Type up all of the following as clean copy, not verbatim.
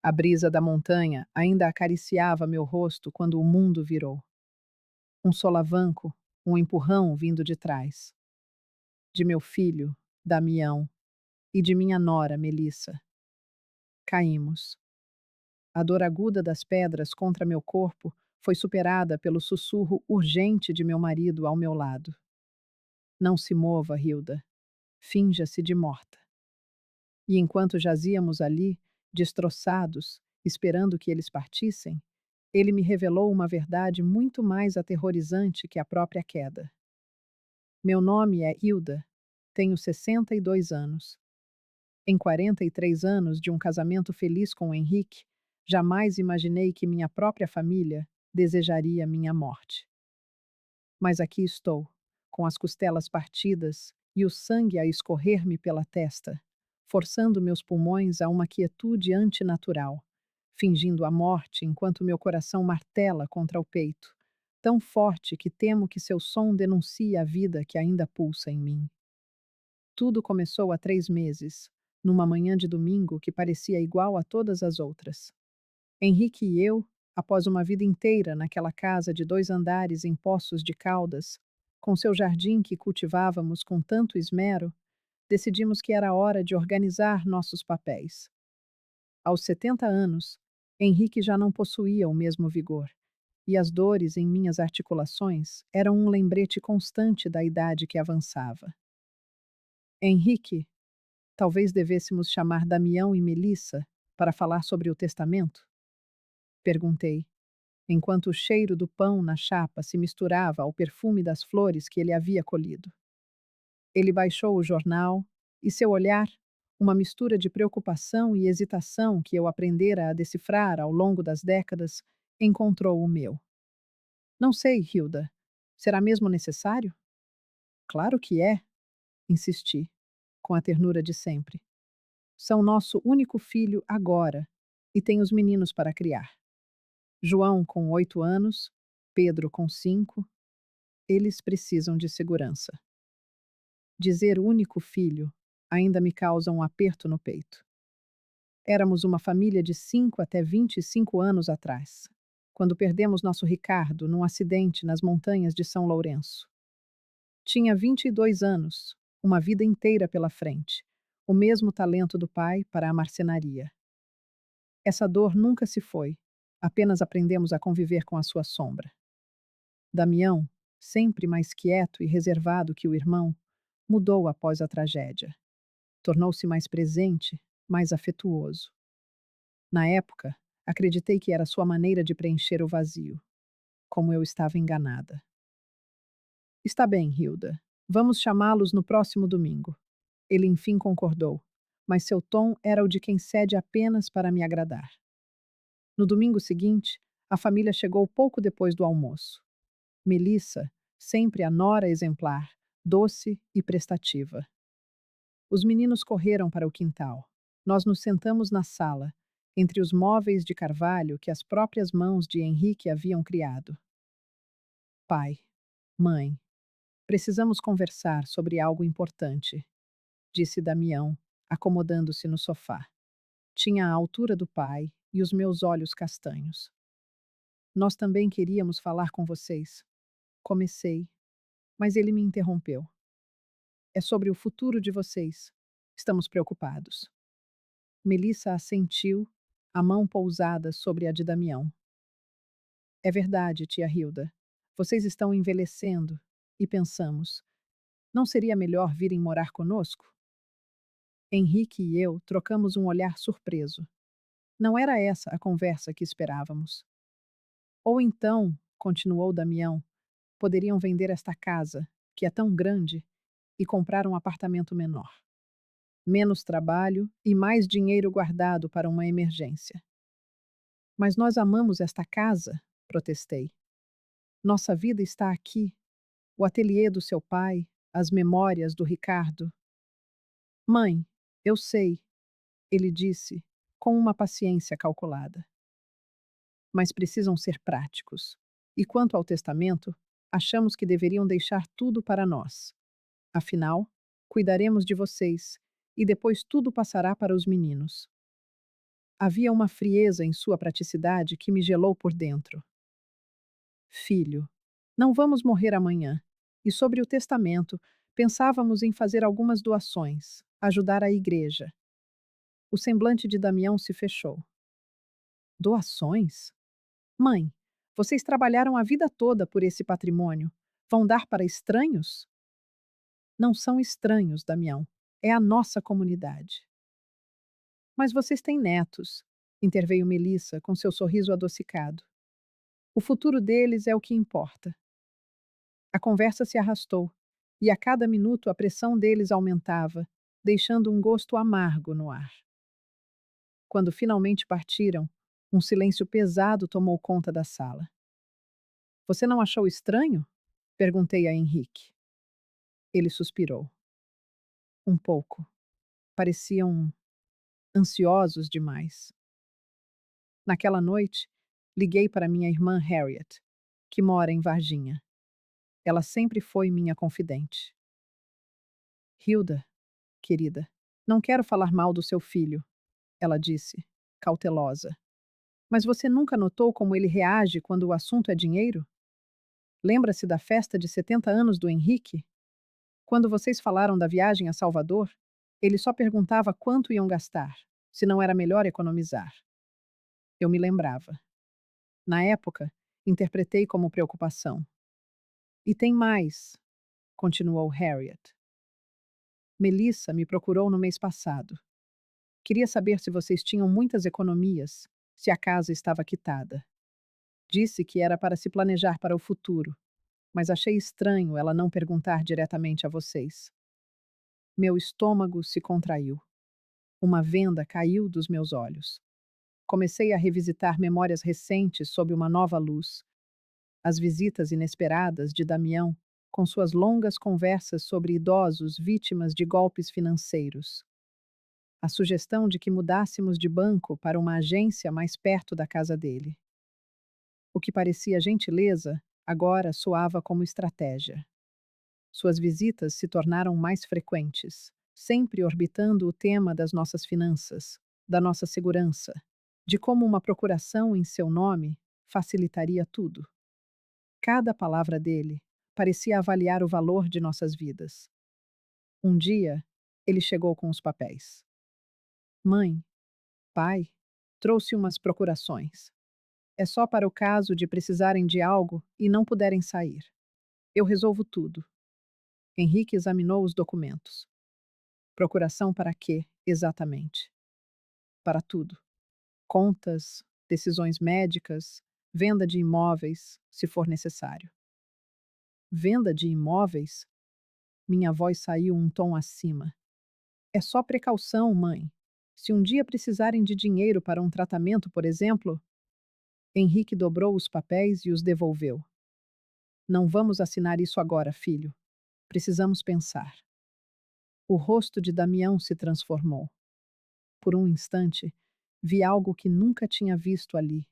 A brisa da montanha ainda acariciava meu rosto quando o mundo virou. Um solavanco, um empurrão vindo de trás. De meu filho, Damião, e de minha nora, Melissa. Caímos. A dor aguda das pedras contra meu corpo foi superada pelo sussurro urgente de meu marido ao meu lado. Não se mova, Hilda. Finja-se de morta. E enquanto jazíamos ali, destroçados, esperando que eles partissem, ele me revelou uma verdade muito mais aterrorizante que a própria queda. Meu nome é Hilda, tenho 62 anos. Em 43 anos de um casamento feliz com o Henrique, jamais imaginei que minha própria família desejaria minha morte. Mas aqui estou, com as costelas partidas e o sangue a escorrer-me pela testa, forçando meus pulmões a uma quietude antinatural, fingindo a morte enquanto meu coração martela contra o peito, tão forte que temo que seu som denuncie a vida que ainda pulsa em mim. Tudo começou há 3 meses, numa manhã de domingo que parecia igual a todas as outras. Henrique e eu, após uma vida inteira naquela casa de 2 andares em Poços de Caldas, com seu jardim que cultivávamos com tanto esmero, decidimos que era hora de organizar nossos papéis. Aos 70 anos, Henrique já não possuía o mesmo vigor, e as dores em minhas articulações eram um lembrete constante da idade que avançava. Henrique, talvez devêssemos chamar Damião e Melissa para falar sobre o testamento? Perguntei, enquanto o cheiro do pão na chapa se misturava ao perfume das flores que ele havia colhido. Ele baixou o jornal e seu olhar, uma mistura de preocupação e hesitação que eu aprendera a decifrar ao longo das décadas, encontrou o meu. Não sei, Hilda. Será mesmo necessário? Claro que é, insisti, com a ternura de sempre. São nosso único filho agora e tem os meninos para criar. João com 8 anos, Pedro com 5. Eles precisam de segurança. Dizer único filho ainda me causa um aperto no peito. Éramos uma família de 5 até 25 anos atrás, quando perdemos nosso Ricardo num acidente nas montanhas de São Lourenço. Tinha 22 anos, uma vida inteira pela frente, o mesmo talento do pai para a marcenaria. Essa dor nunca se foi, apenas aprendemos a conviver com a sua sombra. Damião, sempre mais quieto e reservado que o irmão, mudou após a tragédia. Tornou-se mais presente, mais afetuoso. Na época, acreditei que era sua maneira de preencher o vazio. Como eu estava enganada. Está bem, Hilda. Vamos chamá-los no próximo domingo. Ele enfim concordou, mas seu tom era o de quem cede apenas para me agradar. No domingo seguinte, a família chegou pouco depois do almoço. Melissa, sempre a nora exemplar, doce e prestativa. Os meninos correram para o quintal. Nós nos sentamos na sala, entre os móveis de carvalho que as próprias mãos de Henrique haviam criado. Pai, mãe, precisamos conversar sobre algo importante, disse Damião, acomodando-se no sofá. Tinha a altura do pai e os meus olhos castanhos. Nós também queríamos falar com vocês. Comecei, mas ele me interrompeu. É sobre o futuro de vocês. Estamos preocupados. Melissa assentiu, a mão pousada sobre a de Damião. É verdade, tia Hilda. Vocês estão envelhecendo e pensamos, não seria melhor virem morar conosco? Henrique e eu trocamos um olhar surpreso. Não era essa a conversa que esperávamos. Ou então, continuou Damião, poderiam vender esta casa, que é tão grande, e comprar um apartamento menor. Menos trabalho e mais dinheiro guardado para uma emergência. Mas nós amamos esta casa, protestei. Nossa vida está aqui. O ateliê do seu pai, as memórias do Ricardo. Mãe, eu sei, ele disse, com uma paciência calculada. Mas precisam ser práticos. E quanto ao testamento, achamos que deveriam deixar tudo para nós. Afinal, cuidaremos de vocês, e depois tudo passará para os meninos. Havia uma frieza em sua praticidade que me gelou por dentro. Filho, não vamos morrer amanhã. E sobre o testamento, pensávamos em fazer algumas doações, ajudar a igreja. O semblante de Damião se fechou. Doações? Mãe, vocês trabalharam a vida toda por esse patrimônio. Vão dar para estranhos? Não são estranhos, Damião. É a nossa comunidade. Mas vocês têm netos, interveio Melissa com seu sorriso adocicado. O futuro deles é o que importa. A conversa se arrastou, e a cada minuto a pressão deles aumentava, deixando um gosto amargo no ar. Quando finalmente partiram, um silêncio pesado tomou conta da sala. Você não achou estranho? Perguntei a Henrique. Ele suspirou. Um pouco. Pareciam ansiosos demais. Naquela noite, liguei para minha irmã Harriet, que mora em Varginha. Ela sempre foi minha confidente. Hilda, querida, não quero falar mal do seu filho, ela disse, cautelosa. Mas você nunca notou como ele reage quando o assunto é dinheiro? Lembra-se da festa de 70 anos do Henrique? Quando vocês falaram da viagem a Salvador, ele só perguntava quanto iam gastar, se não era melhor economizar. Eu me lembrava. Na época, interpretei como preocupação. E tem mais, continuou Harriet. Melissa me procurou no mês passado. Queria saber se vocês tinham muitas economias, se a casa estava quitada. Disse que era para se planejar para o futuro, mas achei estranho ela não perguntar diretamente a vocês. Meu estômago se contraiu. Uma venda caiu dos meus olhos. Comecei a revisitar memórias recentes sob uma nova luz. As visitas inesperadas de Damião, com suas longas conversas sobre idosos vítimas de golpes financeiros. A sugestão de que mudássemos de banco para uma agência mais perto da casa dele. O que parecia gentileza, agora soava como estratégia. Suas visitas se tornaram mais frequentes, sempre orbitando o tema das nossas finanças, da nossa segurança, de como uma procuração em seu nome facilitaria tudo. Cada palavra dele parecia avaliar o valor de nossas vidas. Um dia, ele chegou com os papéis. Mãe, pai, trouxe umas procurações. É só para o caso de precisarem de algo e não puderem sair. Eu resolvo tudo. Henrique examinou os documentos. Procuração para quê, exatamente? Para tudo. Contas, decisões médicas, venda de imóveis, se for necessário. Venda de imóveis? Minha voz saiu um tom acima. É só precaução, mãe. Se um dia precisarem de dinheiro para um tratamento, por exemplo. Henrique dobrou os papéis e os devolveu. Não vamos assinar isso agora, filho. Precisamos pensar. O rosto de Damião se transformou. Por um instante, vi algo que nunca tinha visto ali.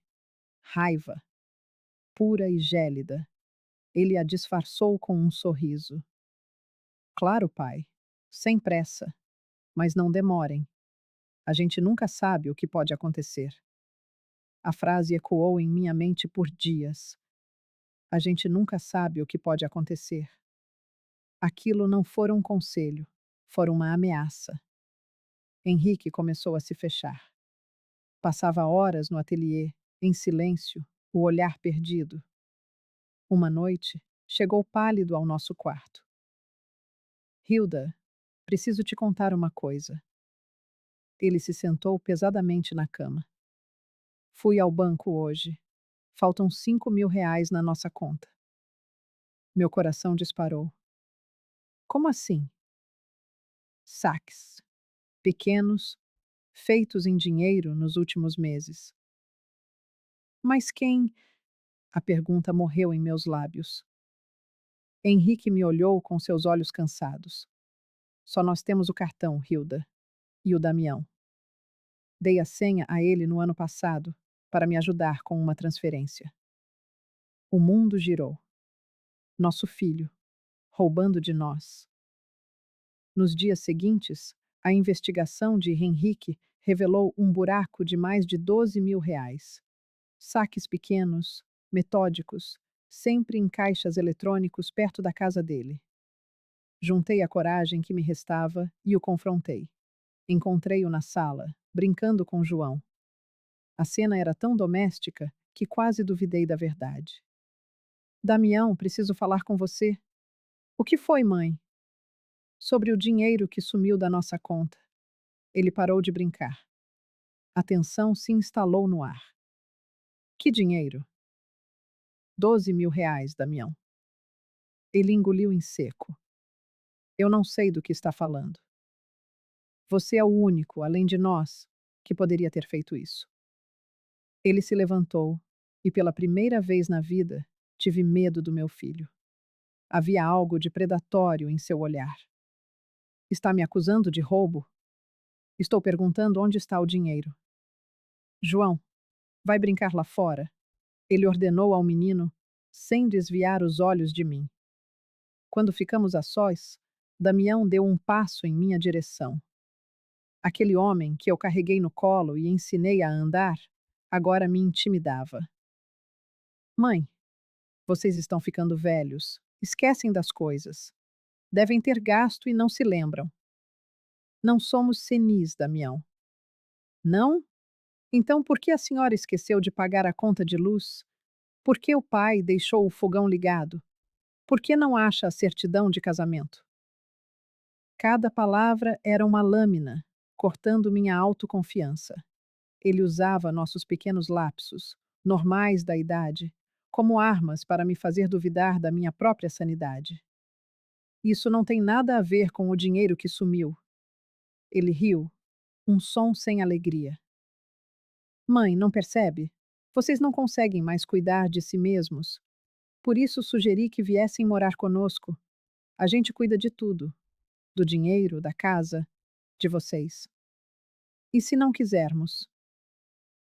Raiva. Pura e gélida. Ele a disfarçou com um sorriso. Claro, pai. Sem pressa. Mas não demorem. A gente nunca sabe o que pode acontecer. A frase ecoou em minha mente por dias. A gente nunca sabe o que pode acontecer. Aquilo não fora um conselho, fora uma ameaça. Henrique começou a se fechar. Passava horas no ateliê, em silêncio, o olhar perdido. Uma noite, chegou pálido ao nosso quarto. Hilda, preciso te contar uma coisa. Ele se sentou pesadamente na cama. Fui ao banco hoje. Faltam 5.000 reais na nossa conta. Meu coração disparou. Como assim? Saques. Pequenos, feitos em dinheiro nos últimos meses. Mas quem? A pergunta morreu em meus lábios. Henrique me olhou com seus olhos cansados. Só nós temos o cartão, Hilda. E o Damião. Dei a senha a ele no ano passado, para me ajudar com uma transferência. O mundo girou. Nosso filho, roubando de nós. Nos dias seguintes, a investigação de Henrique revelou um buraco de mais de 12.000 reais. Saques pequenos, metódicos, sempre em caixas eletrônicos perto da casa dele. Juntei a coragem que me restava e o confrontei. Encontrei-o na sala, brincando com João. A cena era tão doméstica que quase duvidei da verdade. Damião, preciso falar com você. O que foi, mãe? Sobre o dinheiro que sumiu da nossa conta. Ele parou de brincar. A tensão se instalou no ar. Que dinheiro? 12.000 reais, Damião. Ele engoliu em seco. Eu não sei do que está falando. Você é o único, além de nós, que poderia ter feito isso. Ele se levantou e, pela primeira vez na vida, tive medo do meu filho. Havia algo de predatório em seu olhar. Está me acusando de roubo? Estou perguntando onde está o dinheiro. João, vai brincar lá fora? Ele ordenou ao menino, sem desviar os olhos de mim. Quando ficamos a sós, Damião deu um passo em minha direção. Aquele homem que eu carreguei no colo e ensinei a andar, agora me intimidava. Mãe, vocês estão ficando velhos, esquecem das coisas. Devem ter gasto e não se lembram. Não somos senis, Damião. Não? Então por que a senhora esqueceu de pagar a conta de luz? Por que o pai deixou o fogão ligado? Por que não acha a certidão de casamento? Cada palavra era uma lâmina, cortando minha autoconfiança. Ele usava nossos pequenos lapsos, normais da idade, como armas para me fazer duvidar da minha própria sanidade. Isso não tem nada a ver com o dinheiro que sumiu. Ele riu, um som sem alegria. Mãe, não percebe? Vocês não conseguem mais cuidar de si mesmos. Por isso sugeri que viessem morar conosco. A gente cuida de tudo, do dinheiro, da casa, de vocês. E se não quisermos?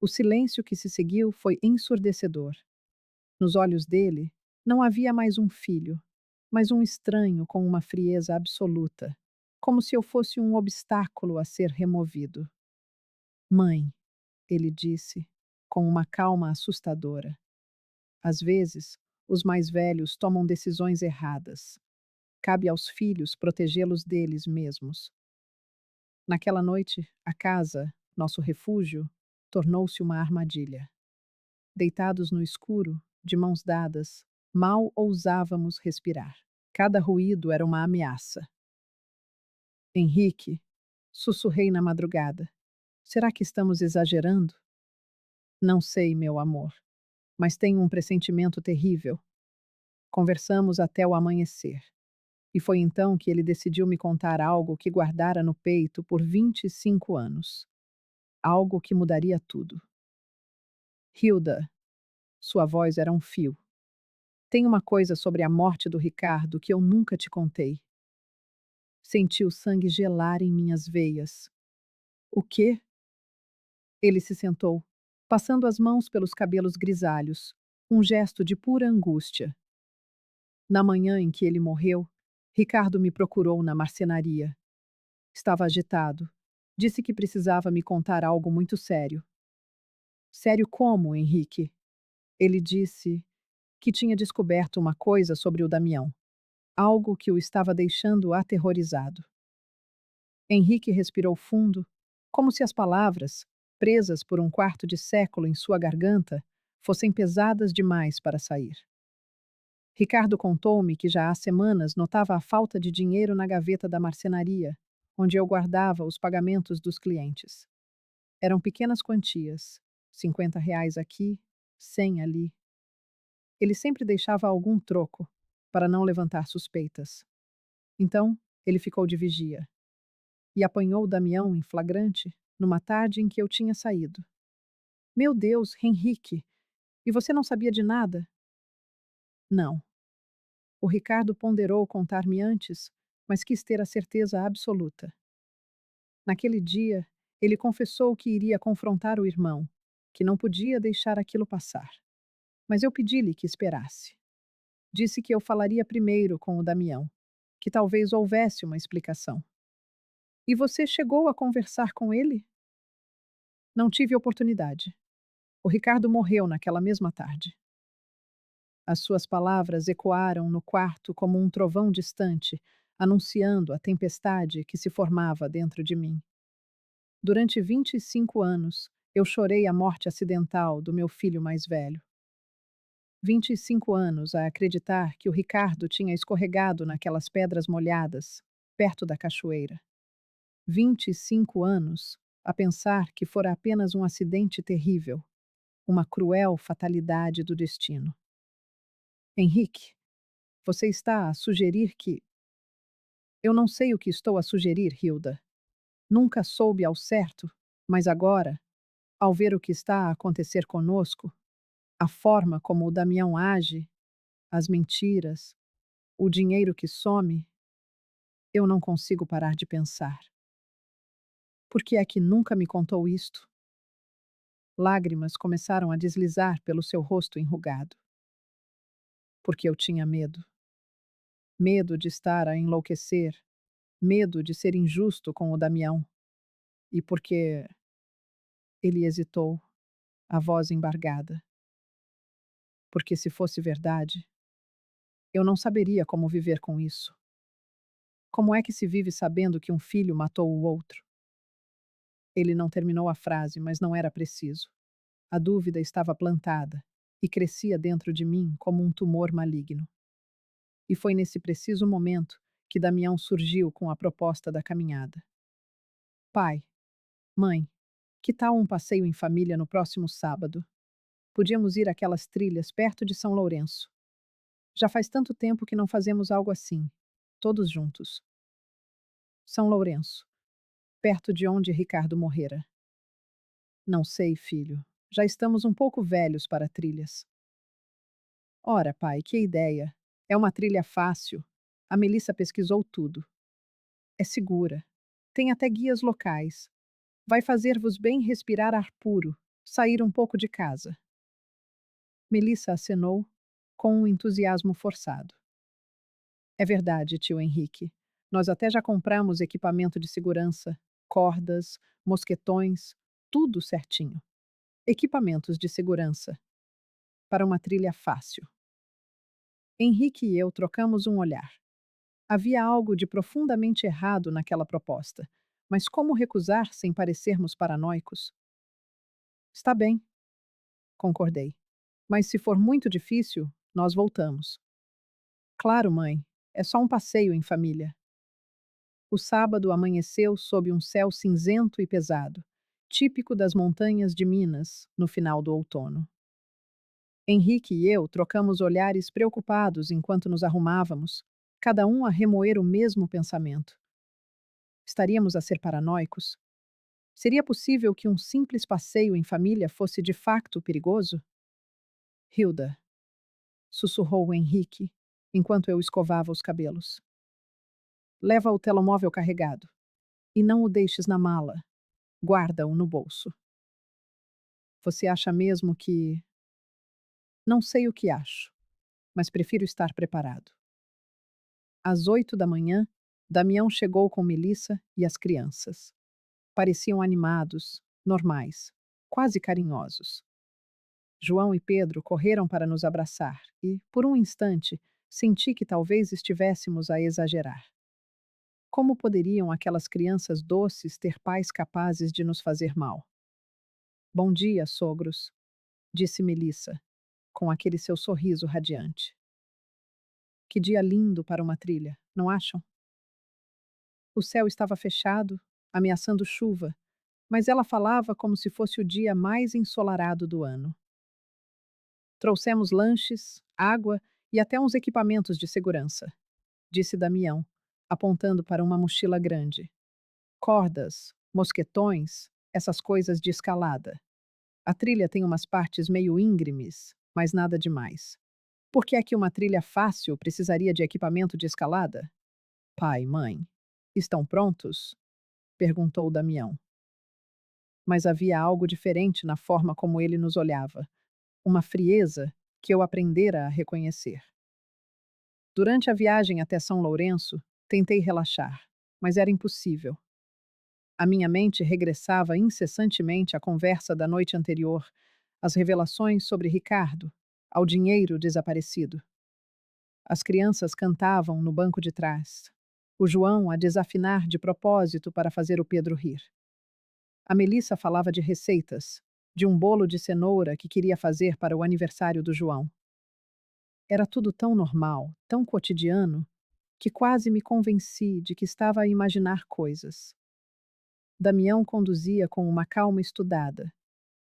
O silêncio que se seguiu foi ensurdecedor. Nos olhos dele, não havia mais um filho, mas um estranho com uma frieza absoluta, como se eu fosse um obstáculo a ser removido. Mãe, ele disse, com uma calma assustadora. Às vezes, os mais velhos tomam decisões erradas. Cabe aos filhos protegê-los deles mesmos. Naquela noite, a casa, nosso refúgio, tornou-se uma armadilha. Deitados no escuro, de mãos dadas, mal ousávamos respirar. Cada ruído era uma ameaça. Henrique, sussurrei na madrugada. Será que estamos exagerando? Não sei, meu amor, mas tenho um pressentimento terrível. Conversamos até o amanhecer. E foi então que ele decidiu me contar algo que guardara no peito por 25 anos. Algo que mudaria tudo. Hilda, sua voz era um fio. Tem uma coisa sobre a morte do Ricardo que eu nunca te contei. Senti o sangue gelar em minhas veias. O quê? Ele se sentou, passando as mãos pelos cabelos grisalhos, um gesto de pura angústia. Na manhã em que ele morreu, Ricardo me procurou na marcenaria. Estava agitado. Disse que precisava me contar algo muito sério. Sério como, Henrique? Ele disse que tinha descoberto uma coisa sobre o Damião, algo que o estava deixando aterrorizado. Henrique respirou fundo, como se as palavras, presas por um quarto de século em sua garganta, fossem pesadas demais para sair. Ricardo contou-me que já há semanas notava a falta de dinheiro na gaveta da marcenaria, onde eu guardava os pagamentos dos clientes. Eram pequenas quantias, 50 reais aqui, 100 ali. Ele sempre deixava algum troco, para não levantar suspeitas. Então, ele ficou de vigia. E apanhou Damião em flagrante, numa tarde em que eu tinha saído. Meu Deus, Henrique! E você não sabia de nada? Não. O Ricardo ponderou contar-me antes, mas quis ter a certeza absoluta. Naquele dia, ele confessou que iria confrontar o irmão, que não podia deixar aquilo passar. Mas eu pedi-lhe que esperasse. Disse que eu falaria primeiro com o Damião, que talvez houvesse uma explicação. E você chegou a conversar com ele? Não tive oportunidade. O Ricardo morreu naquela mesma tarde. As suas palavras ecoaram no quarto como um trovão distante, anunciando a tempestade que se formava dentro de mim. Durante 25 anos, eu chorei a morte acidental do meu filho mais velho. 25 anos a acreditar que o Ricardo tinha escorregado naquelas pedras molhadas, perto da cachoeira. 25 anos a pensar que fora apenas um acidente terrível, uma cruel fatalidade do destino. Henrique, você está a sugerir que. Eu não sei o que estou a sugerir, Hilda. Nunca soube ao certo, mas agora, ao ver o que está a acontecer conosco, a forma como o Damião age, as mentiras, o dinheiro que some, eu não consigo parar de pensar. Por que é que nunca me contou isto? Lágrimas começaram a deslizar pelo seu rosto enrugado. Porque eu tinha medo. Medo de estar a enlouquecer, medo de ser injusto com o Damião. E porque ele hesitou, a voz embargada. Porque se fosse verdade, eu não saberia como viver com isso. Como é que se vive sabendo que um filho matou o outro? Ele não terminou a frase, mas não era preciso. A dúvida estava plantada e crescia dentro de mim como um tumor maligno. E foi nesse preciso momento que Damião surgiu com a proposta da caminhada. Pai, mãe, que tal um passeio em família no próximo sábado? Podíamos ir àquelas trilhas perto de São Lourenço. Já faz tanto tempo que não fazemos algo assim, todos juntos. São Lourenço, perto de onde Ricardo morrera. Não sei, filho. Já estamos um pouco velhos para trilhas. Ora, pai, que ideia. É uma trilha fácil. A Melissa pesquisou tudo. É segura. Tem até guias locais. Vai fazer-vos bem respirar ar puro, sair um pouco de casa. Melissa acenou, com um entusiasmo forçado. É verdade, tio Henrique. Nós até já compramos equipamento de segurança, cordas, mosquetões, tudo certinho. Equipamentos de segurança. Para uma trilha fácil. Henrique e eu trocamos um olhar. Havia algo de profundamente errado naquela proposta, mas como recusar sem parecermos paranoicos? Está bem, concordei. Mas se for muito difícil, nós voltamos. Claro, mãe, é só um passeio em família. O sábado amanheceu sob um céu cinzento e pesado, típico das montanhas de Minas, no final do outono. Henrique e eu trocamos olhares preocupados enquanto nos arrumávamos, cada um a remoer o mesmo pensamento. Estaríamos a ser paranoicos? Seria possível que um simples passeio em família fosse de facto perigoso? Hilda, sussurrou Henrique, enquanto eu escovava os cabelos. Leva o telemóvel carregado. E não o deixes na mala. Guarda-o no bolso. Você acha mesmo que. Não sei o que acho, mas prefiro estar preparado. Às 8 da manhã, Damião chegou com Melissa e as crianças. Pareciam animados, normais, quase carinhosos. João e Pedro correram para nos abraçar e, por um instante, senti que talvez estivéssemos a exagerar. Como poderiam aquelas crianças doces ter pais capazes de nos fazer mal? Bom dia, sogros, disse Melissa, com aquele seu sorriso radiante. Que dia lindo para uma trilha, não acham? O céu estava fechado, ameaçando chuva, mas ela falava como se fosse o dia mais ensolarado do ano. Trouxemos lanches, água e até uns equipamentos de segurança, disse Damião, apontando para uma mochila grande. Cordas, mosquetões, essas coisas de escalada. A trilha tem umas partes meio íngremes, mas nada demais. Por que é que uma trilha fácil precisaria de equipamento de escalada? Pai, mãe, estão prontos? Perguntou Damião. Mas havia algo diferente na forma como ele nos olhava, uma frieza que eu aprendera a reconhecer. Durante a viagem até São Lourenço, tentei relaxar, mas era impossível. A minha mente regressava incessantemente à conversa da noite anterior, às revelações sobre Ricardo, ao dinheiro desaparecido. As crianças cantavam no banco de trás. O João a desafinar de propósito para fazer o Pedro rir. A Melissa falava de receitas, de um bolo de cenoura que queria fazer para o aniversário do João. Era tudo tão normal, tão cotidiano, que quase me convenci de que estava a imaginar coisas. Damião conduzia com uma calma estudada,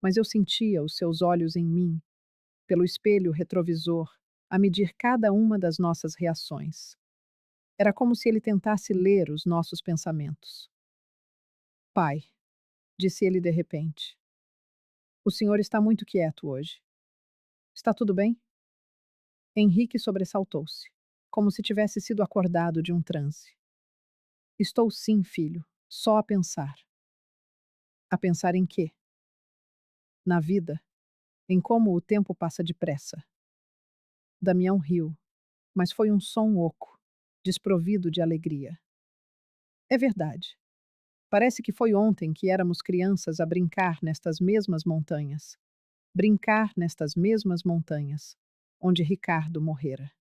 mas eu sentia os seus olhos em mim, pelo espelho retrovisor, a medir cada uma das nossas reações. Era como se ele tentasse ler os nossos pensamentos. Pai, disse ele de repente, o senhor está muito quieto hoje. Está tudo bem? Henrique sobressaltou-se, como se tivesse sido acordado de um transe. Estou sim, filho, só a pensar. A pensar em quê? Na vida, em como o tempo passa depressa. Damião riu, mas foi um som oco, desprovido de alegria. É verdade. Parece que foi ontem que éramos crianças a brincar nestas mesmas montanhas. Brincar nestas mesmas montanhas, onde Ricardo morrera.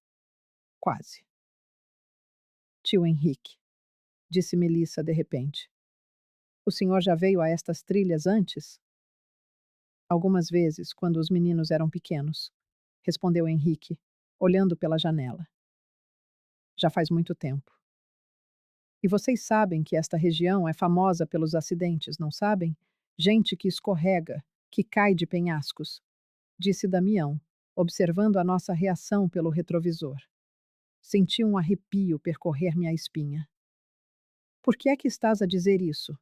Quase. Tio Henrique, disse Melissa de repente. O senhor já veio a estas trilhas antes? Algumas vezes, quando os meninos eram pequenos, respondeu Henrique, olhando pela janela. Já faz muito tempo. E vocês sabem que esta região é famosa pelos acidentes, não sabem? Gente que escorrega, que cai de penhascos, disse Damião, observando a nossa reação pelo retrovisor. Senti um arrepio percorrer-me a espinha. Por que é que estás a dizer isso?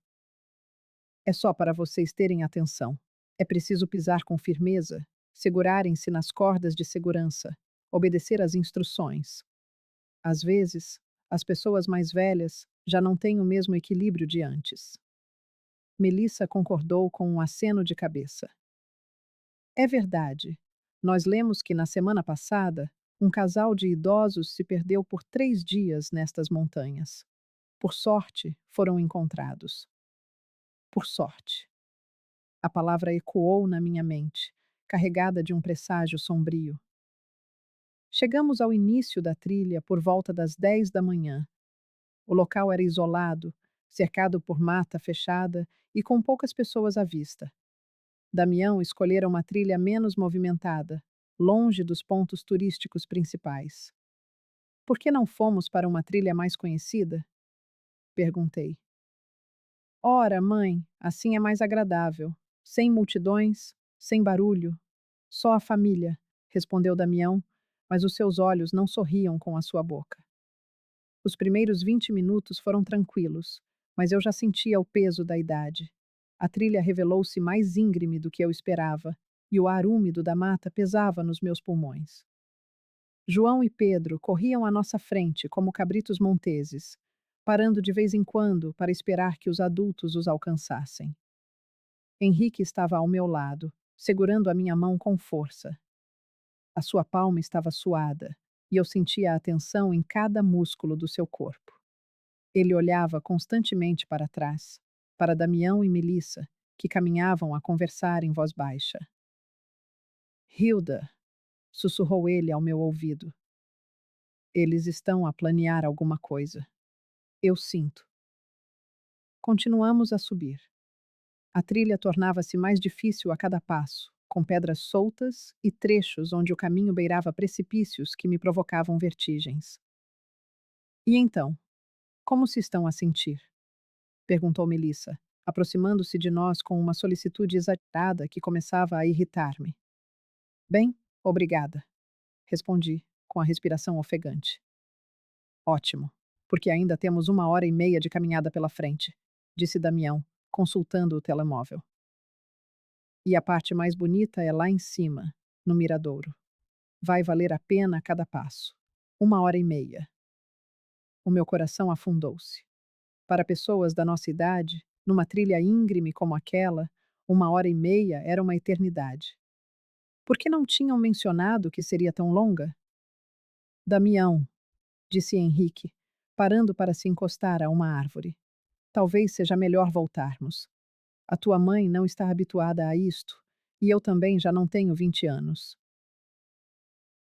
É só para vocês terem atenção. É preciso pisar com firmeza, segurarem-se nas cordas de segurança, obedecer às instruções. Às vezes, as pessoas mais velhas já não têm o mesmo equilíbrio de antes. Melissa concordou com um aceno de cabeça. É verdade. Nós lemos que na semana passada, um casal de idosos se perdeu por 3 dias nestas montanhas. Por sorte, foram encontrados. Por sorte. A palavra ecoou na minha mente, carregada de um presságio sombrio. Chegamos ao início da trilha por volta das 10 da manhã. O local era isolado, cercado por mata fechada e com poucas pessoas à vista. Damião escolhera uma trilha menos movimentada, longe dos pontos turísticos principais. Por que não fomos para uma trilha mais conhecida? Perguntei. Ora, mãe, assim é mais agradável. Sem multidões, sem barulho. Só a família, respondeu Damião, mas os seus olhos não sorriam com a sua boca. Os primeiros 20 minutos foram tranquilos, mas eu já sentia o peso da idade. A trilha revelou-se mais íngreme do que eu esperava, e o ar úmido da mata pesava nos meus pulmões. João e Pedro corriam à nossa frente como cabritos monteses, parando de vez em quando para esperar que os adultos os alcançassem. Henrique estava ao meu lado, segurando a minha mão com força. A sua palma estava suada, e eu sentia a tensão em cada músculo do seu corpo. Ele olhava constantemente para trás, para Damião e Melissa, que caminhavam a conversar em voz baixa. Hilda, sussurrou ele ao meu ouvido. Eles estão a planear alguma coisa. Eu sinto. Continuamos a subir. A trilha tornava-se mais difícil a cada passo, com pedras soltas e trechos onde o caminho beirava precipícios que me provocavam vertigens. E então, como se estão a sentir? Perguntou Melissa, aproximando-se de nós com uma solicitude exagerada que começava a irritar-me. Bem, obrigada, respondi, com a respiração ofegante. Ótimo, porque ainda temos 1 hora e meia de caminhada pela frente, disse Damião, consultando o telemóvel. E a parte mais bonita é lá em cima, no miradouro. Vai valer a pena cada passo. 1 hora e meia. O meu coração afundou-se. Para pessoas da nossa idade, numa trilha íngreme como aquela, 1 hora e meia era uma eternidade. Por que não tinham mencionado que seria tão longa? Damião, disse Henrique, parando para se encostar a uma árvore. Talvez seja melhor voltarmos. A tua mãe não está habituada a isto, e eu também já não tenho 20 anos.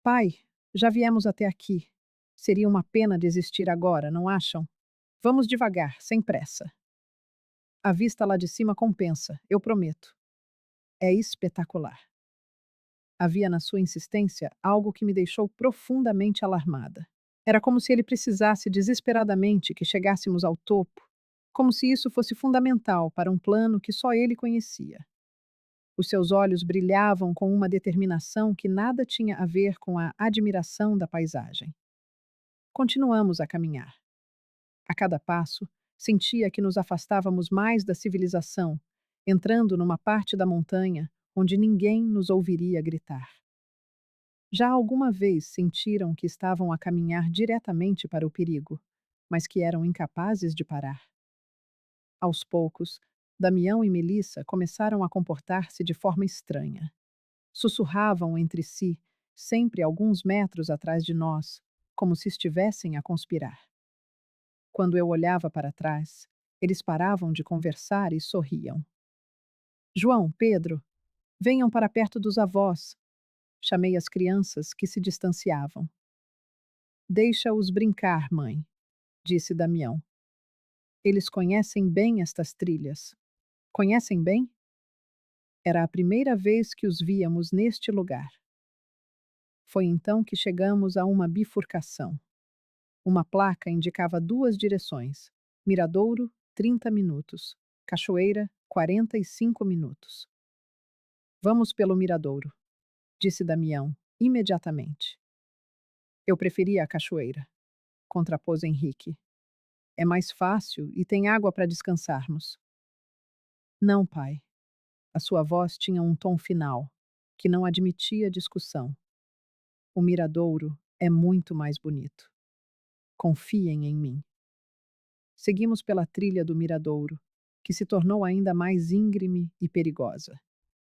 Pai, já viemos até aqui. Seria uma pena desistir agora, não acham? Vamos devagar, sem pressa. A vista lá de cima compensa, eu prometo. É espetacular. Havia na sua insistência algo que me deixou profundamente alarmada. Era como se ele precisasse desesperadamente que chegássemos ao topo, como se isso fosse fundamental para um plano que só ele conhecia. Os seus olhos brilhavam com uma determinação que nada tinha a ver com a admiração da paisagem. Continuamos a caminhar. A cada passo, sentia que nos afastávamos mais da civilização, entrando numa parte da montanha onde ninguém nos ouviria gritar. Já alguma vez sentiram que estavam a caminhar diretamente para o perigo, mas que eram incapazes de parar? Aos poucos, Damião e Melissa começaram a comportar-se de forma estranha. Sussurravam entre si, sempre alguns metros atrás de nós, como se estivessem a conspirar. Quando eu olhava para trás, eles paravam de conversar e sorriam. João, Pedro, venham para perto dos avós. Chamei as crianças que se distanciavam. Deixa-os brincar, mãe, disse Damião. Eles conhecem bem estas trilhas. Conhecem bem? Era a primeira vez que os víamos neste lugar. Foi então que chegamos a uma bifurcação. Uma placa indicava duas direções: Miradouro, 30 minutos; Cachoeira, 45 minutos. Vamos pelo Miradouro, disse Damião, imediatamente. Eu preferia a cachoeira, contrapôs Henrique. É mais fácil e tem água para descansarmos. Não, pai. A sua voz tinha um tom final, que não admitia discussão. O Miradouro é muito mais bonito. Confiem em mim. Seguimos pela trilha do Miradouro, que se tornou ainda mais íngreme e perigosa.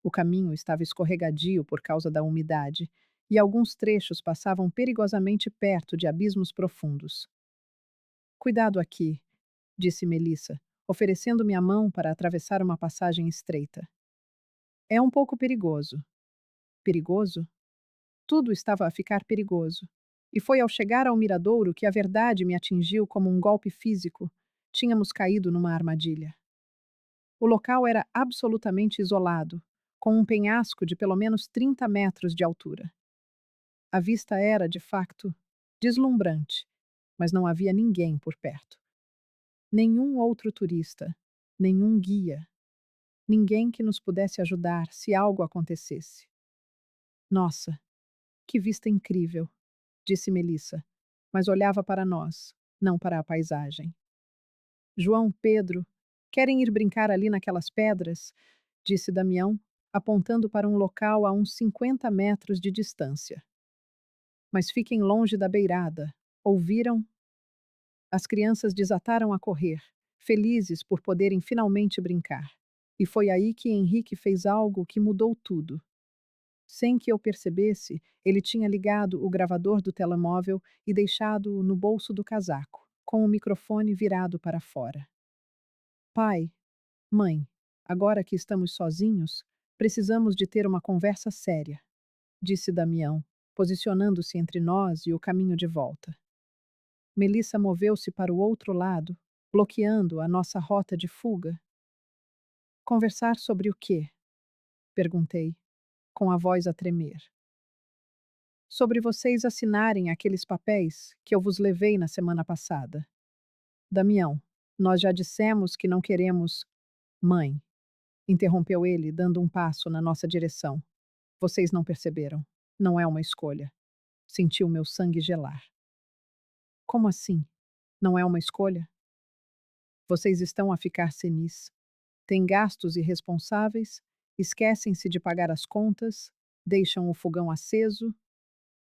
O caminho estava escorregadio por causa da umidade, e alguns trechos passavam perigosamente perto de abismos profundos. Cuidado aqui, disse Melissa, oferecendo-me a mão para atravessar uma passagem estreita. É um pouco perigoso. Perigoso? Tudo estava a ficar perigoso. E foi ao chegar ao miradouro que a verdade me atingiu como um golpe físico. Tínhamos caído numa armadilha. O local era absolutamente isolado, com um penhasco de pelo menos 30 metros de altura. A vista era, de facto, deslumbrante, mas não havia ninguém por perto. Nenhum outro turista, nenhum guia, ninguém que nos pudesse ajudar se algo acontecesse. Nossa, que vista incrível, disse Melissa, mas olhava para nós, não para a paisagem. João, Pedro, querem ir brincar ali naquelas pedras? Disse Damião, apontando para um local a uns 50 metros de distância. Mas fiquem longe da beirada. Ouviram? As crianças desataram a correr, felizes por poderem finalmente brincar. E foi aí que Henrique fez algo que mudou tudo. Sem que eu percebesse, ele tinha ligado o gravador do telemóvel e deixado-o no bolso do casaco, com o microfone virado para fora. Pai, mãe, agora que estamos sozinhos, precisamos de ter uma conversa séria, disse Damião, posicionando-se entre nós e o caminho de volta. Melissa moveu-se para o outro lado, bloqueando a nossa rota de fuga. Conversar sobre o quê? Perguntei, com a voz a tremer. Sobre vocês assinarem aqueles papéis que eu vos levei na semana passada. Damião, nós já dissemos que não queremos. Mãe, interrompeu ele, dando um passo na nossa direção. Vocês não perceberam. Não é uma escolha. Senti o meu sangue gelar. Como assim? Não é uma escolha? Vocês estão a ficar senis. Têm gastos irresponsáveis, esquecem-se de pagar as contas, deixam o fogão aceso,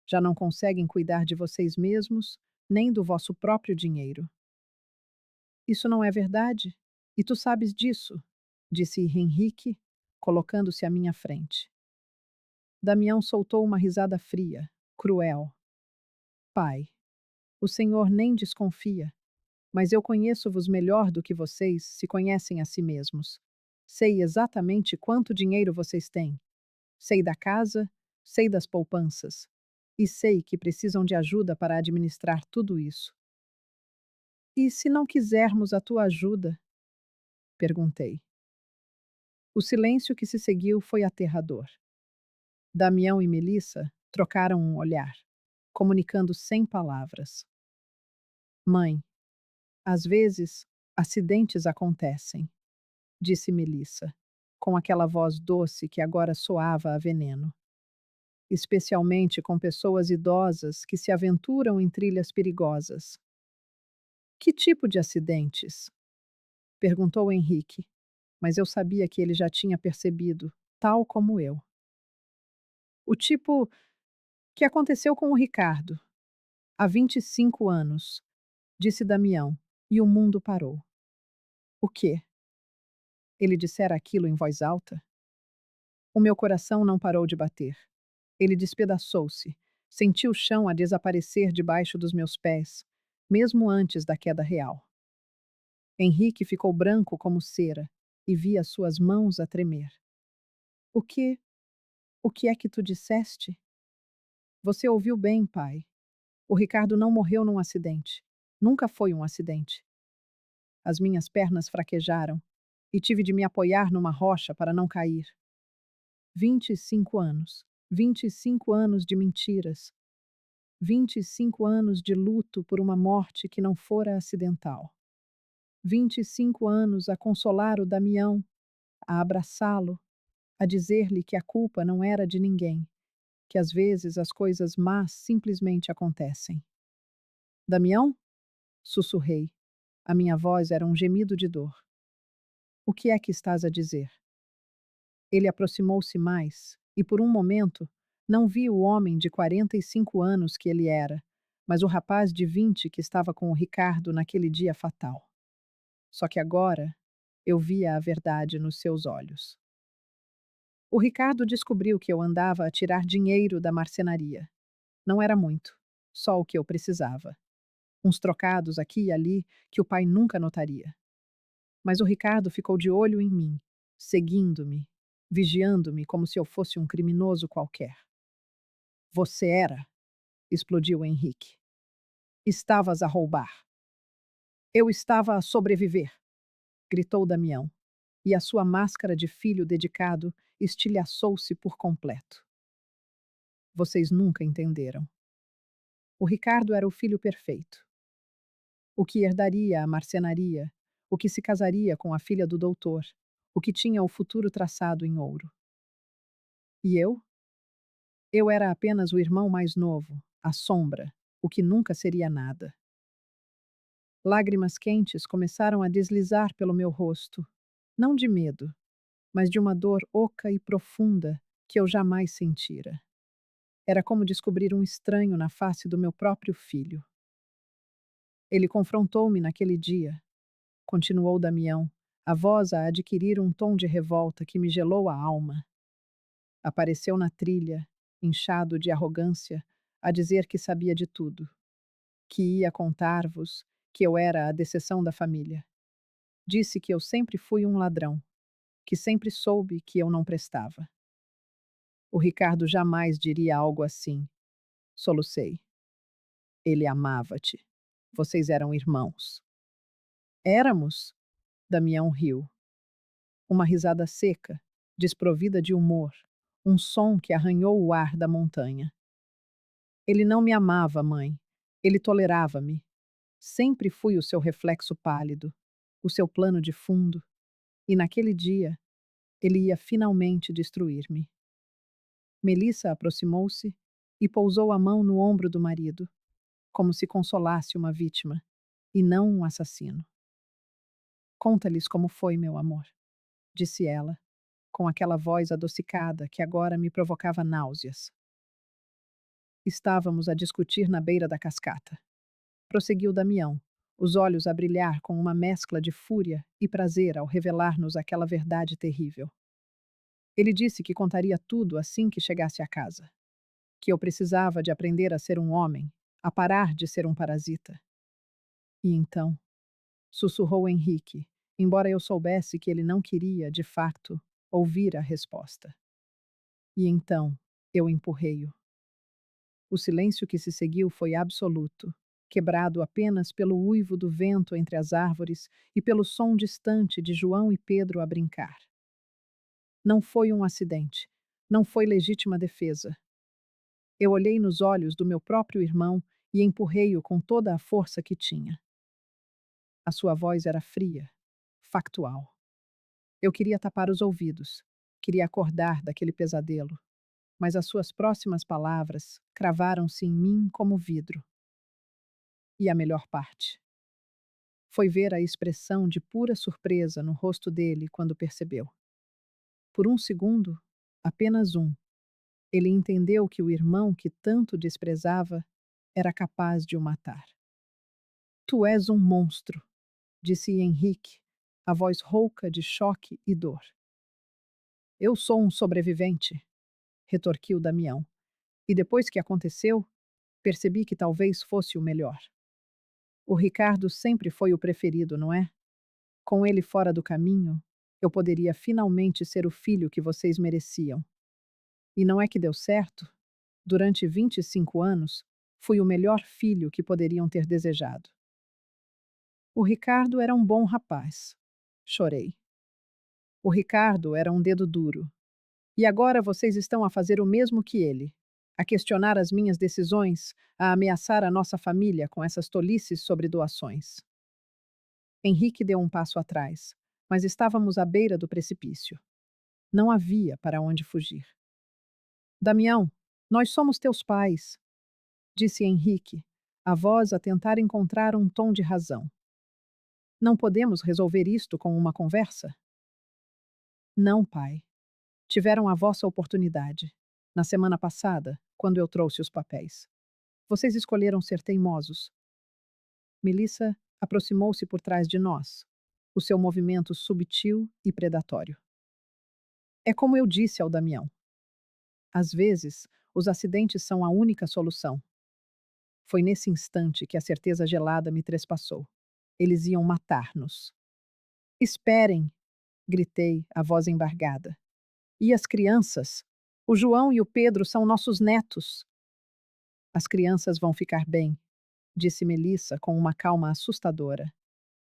já não conseguem cuidar de vocês mesmos, nem do vosso próprio dinheiro. Isso não é verdade? E tu sabes disso, disse Henrique, colocando-se à minha frente. Damião soltou uma risada fria, cruel. Pai, o senhor nem desconfia. Mas eu conheço-vos melhor do que vocês se conhecem a si mesmos. Sei exatamente quanto dinheiro vocês têm. Sei da casa, sei das poupanças. E sei que precisam de ajuda para administrar tudo isso. E se não quisermos a tua ajuda? Perguntei. O silêncio que se seguiu foi aterrador. Damião e Melissa trocaram um olhar, comunicando sem palavras. Mãe, às vezes, acidentes acontecem, disse Melissa, com aquela voz doce que agora soava a veneno. Especialmente com pessoas idosas que se aventuram em trilhas perigosas. Que tipo de acidentes? Perguntou Henrique, mas eu sabia que ele já tinha percebido, tal como eu. O tipo que aconteceu com o Ricardo, há 25 anos, disse Damião, e o mundo parou. O quê? Ele dissera aquilo em voz alta? O meu coração não parou de bater. Ele despedaçou-se. Senti o chão a desaparecer debaixo dos meus pés, mesmo antes da queda real. Henrique ficou branco como cera e vi as suas mãos a tremer. O que? O que é que tu disseste? Você ouviu bem, pai. O Ricardo não morreu num acidente. Nunca foi um acidente. As minhas pernas fraquejaram e tive de me apoiar numa rocha para não cair. 25 anos. 25 anos de mentiras. 25 anos de luto por uma morte que não fora acidental. 25 anos a consolar o Damião, a abraçá-lo, a dizer-lhe que a culpa não era de ninguém, que às vezes as coisas más simplesmente acontecem. Damião? Sussurrei. A minha voz era um gemido de dor. O que é que estás a dizer? Ele aproximou-se mais, e por um momento, não vi o homem de 45 anos que ele era, mas o rapaz de 20 que estava com o Ricardo naquele dia fatal. Só que agora, eu via a verdade nos seus olhos. O Ricardo descobriu que eu andava a tirar dinheiro da marcenaria. Não era muito, só o que eu precisava. Uns trocados aqui e ali que o pai nunca notaria. Mas o Ricardo ficou de olho em mim, seguindo-me, vigiando-me como se eu fosse um criminoso qualquer. Você era, explodiu Henrique. Estavas a roubar. Eu estava a sobreviver, gritou Damião, e a sua máscara de filho dedicado estilhaçou-se por completo. Vocês nunca entenderam. O Ricardo era o filho perfeito. O que herdaria a marcenaria, o que se casaria com a filha do doutor, o que tinha o futuro traçado em ouro. E eu? Eu era apenas o irmão mais novo, a sombra, o que nunca seria nada. Lágrimas quentes começaram a deslizar pelo meu rosto, não de medo, mas de uma dor oca e profunda que eu jamais sentira. Era como descobrir um estranho na face do meu próprio filho. Ele confrontou-me naquele dia, continuou Damião, a voz a adquirir um tom de revolta que me gelou a alma. Apareceu na trilha, inchado de arrogância, a dizer que sabia de tudo, que ia contar-vos que eu era a decepção da família. Disse que eu sempre fui um ladrão, que sempre soube que eu não prestava. O Ricardo jamais diria algo assim. Solucei. Ele amava-te. Vocês eram irmãos. Éramos? Damião riu. Uma risada seca, desprovida de humor, um som que arranhou o ar da montanha. Ele não me amava, mãe. Ele tolerava-me. Sempre fui o seu reflexo pálido, o seu plano de fundo, e naquele dia, ele ia finalmente destruir-me. Melissa aproximou-se e pousou a mão no ombro do marido, como se consolasse uma vítima, e não um assassino. Conta-lhes como foi, meu amor, disse ela, com aquela voz adocicada que agora me provocava náuseas. Estávamos a discutir na beira da cascata. Prosseguiu Damião, os olhos a brilhar com uma mescla de fúria e prazer ao revelar-nos aquela verdade terrível. Ele disse que contaria tudo assim que chegasse a casa. Que eu precisava de aprender a ser um homem, a parar de ser um parasita. E então, sussurrou Henrique, embora eu soubesse que ele não queria, de fato, ouvir a resposta. E então, eu empurrei-o. O silêncio que se seguiu foi absoluto, quebrado apenas pelo uivo do vento entre as árvores e pelo som distante de João e Pedro a brincar. Não foi um acidente. Não foi legítima defesa. Eu olhei nos olhos do meu próprio irmão e empurrei-o com toda a força que tinha. A sua voz era fria, factual. Eu queria tapar os ouvidos, queria acordar daquele pesadelo, mas as suas próximas palavras cravaram-se em mim como vidro. E a melhor parte foi ver a expressão de pura surpresa no rosto dele quando percebeu. Por um segundo, apenas um, ele entendeu que o irmão que tanto desprezava era capaz de o matar. Tu és um monstro, disse Henrique, a voz rouca de choque e dor. Eu sou um sobrevivente, retorquiu Damião, e depois que aconteceu, percebi que talvez fosse o melhor. O Ricardo sempre foi o preferido, não é? Com ele fora do caminho, eu poderia finalmente ser o filho que vocês mereciam. E não é que deu certo? Durante 25 anos, fui o melhor filho que poderiam ter desejado. O Ricardo era um bom rapaz. Chorei. O Ricardo era um dedo duro. E agora vocês estão a fazer o mesmo que ele, a questionar as minhas decisões, a ameaçar a nossa família com essas tolices sobre doações. Henrique deu um passo atrás, mas estávamos à beira do precipício. Não havia para onde fugir. Damião, nós somos teus pais, disse Henrique, a voz a tentar encontrar um tom de razão. Não podemos resolver isto com uma conversa? Não, pai. Tiveram a vossa oportunidade. Na semana passada, quando eu trouxe os papéis. Vocês escolheram ser teimosos. Melissa aproximou-se por trás de nós, o seu movimento subtil e predatório. É como eu disse ao Damião. Às vezes, os acidentes são a única solução. Foi nesse instante que a certeza gelada me trespassou. Eles iam matar-nos. Esperem! Gritei, a voz embargada. E as crianças? O João e o Pedro são nossos netos. As crianças vão ficar bem, disse Melissa com uma calma assustadora.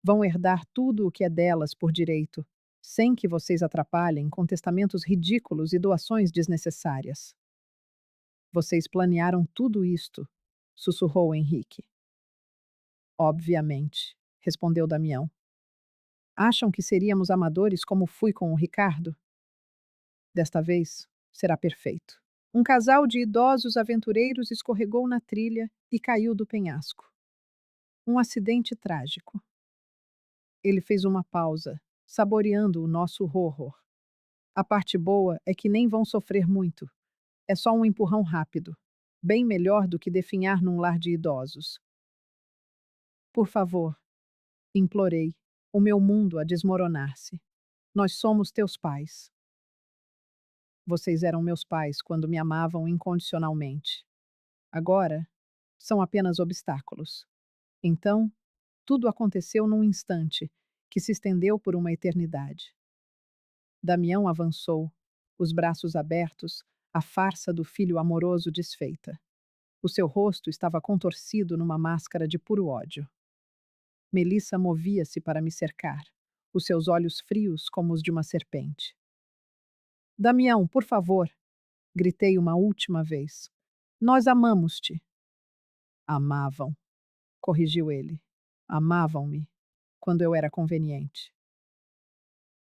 Vão herdar tudo o que é delas por direito, sem que vocês atrapalhem com testamentos ridículos e doações desnecessárias. Vocês planearam tudo isto, sussurrou Henrique. Obviamente, respondeu Damião. Acham que seríamos amadores como fui com o Ricardo? Desta vez, será perfeito. Um casal de idosos aventureiros escorregou na trilha e caiu do penhasco. Um acidente trágico. Ele fez uma pausa, saboreando o nosso horror. A parte boa é que nem vão sofrer muito. É só um empurrão rápido. Bem melhor do que definhar num lar de idosos. Por favor, implorei, o meu mundo a desmoronar-se. Nós somos teus pais. Vocês eram meus pais quando me amavam incondicionalmente. Agora, são apenas obstáculos. Então, tudo aconteceu num instante, que se estendeu por uma eternidade. Damião avançou, os braços abertos, a farsa do filho amoroso desfeita. O seu rosto estava contorcido numa máscara de puro ódio. Melissa movia-se para me cercar, os seus olhos frios como os de uma serpente. Damião, por favor, gritei uma última vez. Nós amamos-te. Amavam, corrigiu ele. Amavam-me, quando eu era conveniente.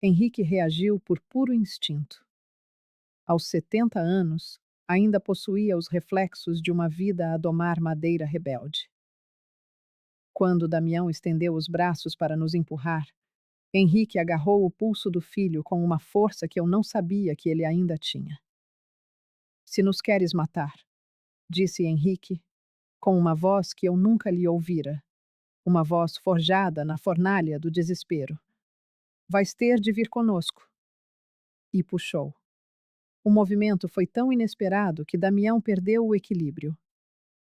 Henrique reagiu por puro instinto. Aos 70 anos, ainda possuía os reflexos de uma vida a domar madeira rebelde. Quando Damião estendeu os braços para nos empurrar, Henrique agarrou o pulso do filho com uma força que eu não sabia que ele ainda tinha. Se nos queres matar, disse Henrique, com uma voz que eu nunca lhe ouvira, uma voz forjada na fornalha do desespero. Vais ter de vir conosco. E puxou. O movimento foi tão inesperado que Damião perdeu o equilíbrio.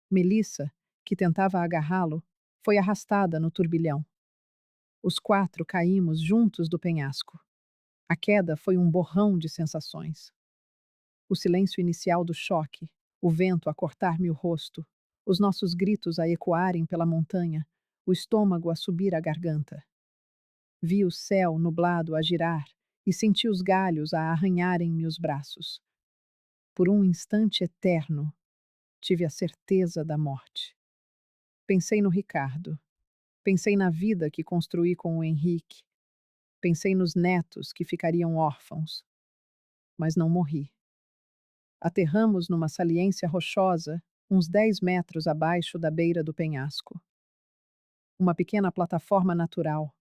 Melissa, que tentava agarrá-lo, foi arrastada no turbilhão. Os 4 caímos juntos do penhasco. A queda foi um borrão de sensações. O silêncio inicial do choque, o vento a cortar-me o rosto, os nossos gritos a ecoarem pela montanha, o estômago a subir à garganta. Vi o céu nublado a girar e senti os galhos a arranharem-me os braços. Por um instante eterno, tive a certeza da morte. Pensei no Ricardo. Pensei na vida que construí com o Henrique. Pensei nos netos que ficariam órfãos. Mas não morri. Aterramos numa saliência rochosa, uns 10 metros abaixo da beira do penhasco. Uma pequena plataforma natural,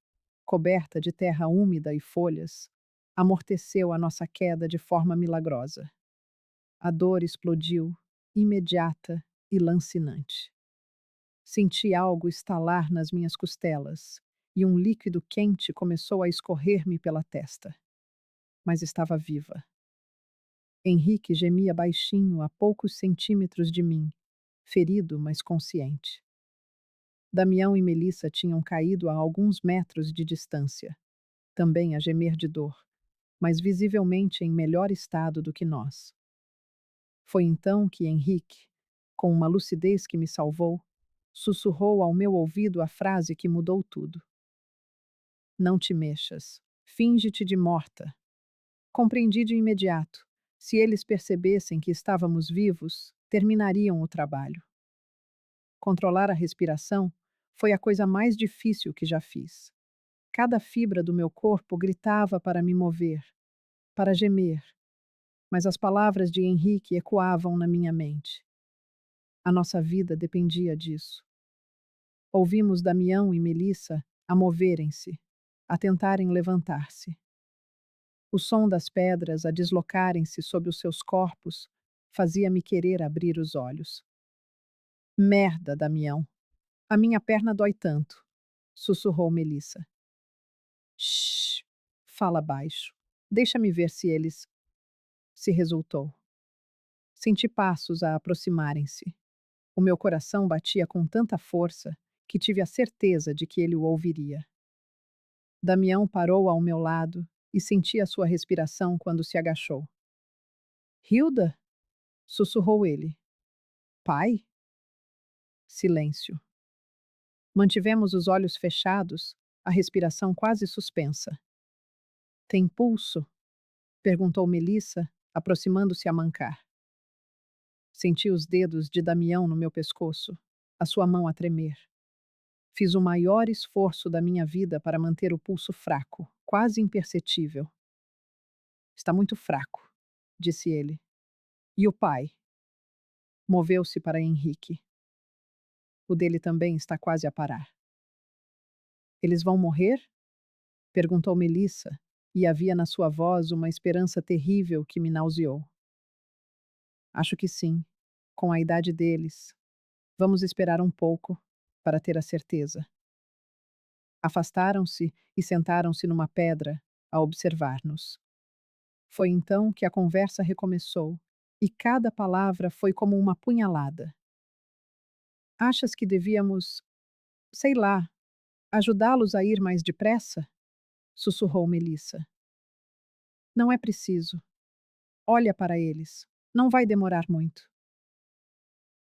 coberta de terra úmida e folhas, amorteceu a nossa queda de forma milagrosa. A dor explodiu, imediata e lancinante. Senti algo estalar nas minhas costelas e um líquido quente começou a escorrer-me pela testa. Mas estava viva. Henrique gemia baixinho a poucos centímetros de mim, ferido, mas consciente. Damião e Melissa tinham caído a alguns metros de distância, também a gemer de dor, mas visivelmente em melhor estado do que nós. Foi então que Henrique, com uma lucidez que me salvou, sussurrou ao meu ouvido a frase que mudou tudo. Não te mexas. Finge-te de morta. Compreendi de imediato. Se eles percebessem que estávamos vivos, terminariam o trabalho. Controlar a respiração foi a coisa mais difícil que já fiz. Cada fibra do meu corpo gritava para me mover, para gemer, mas as palavras de Henrique ecoavam na minha mente. A nossa vida dependia disso. Ouvimos Damião e Melissa a moverem-se, a tentarem levantar-se. O som das pedras a deslocarem-se sob os seus corpos fazia-me querer abrir os olhos. Merda, Damião! A minha perna dói tanto, sussurrou Melissa. Shh! Fala baixo. Deixa-me ver se eles. Se resultou. Senti passos a aproximarem-se. O meu coração batia com tanta força que tive a certeza de que ele o ouviria. Damião parou ao meu lado e senti a sua respiração quando se agachou. Hilda? Sussurrou ele. Pai? Silêncio. Mantivemos os olhos fechados, a respiração quase suspensa. Tem pulso? Perguntou Melissa, aproximando-se a mancar. Senti os dedos de Damião no meu pescoço, a sua mão a tremer. Fiz o maior esforço da minha vida para manter o pulso fraco, quase imperceptível. Está muito fraco, disse ele. E o pai? Moveu-se para Henrique. O dele também está quase a parar. Eles vão morrer? Perguntou Melissa, e havia na sua voz uma esperança terrível que me nauseou. Acho que sim, com a idade deles. Vamos esperar um pouco, para ter a certeza. Afastaram-se e sentaram-se numa pedra, a observar-nos. Foi então que a conversa recomeçou, e cada palavra foi como uma punhalada. Achas que devíamos, sei lá, ajudá-los a ir mais depressa? Sussurrou Melissa. Não é preciso. Olha para eles. Não vai demorar muito.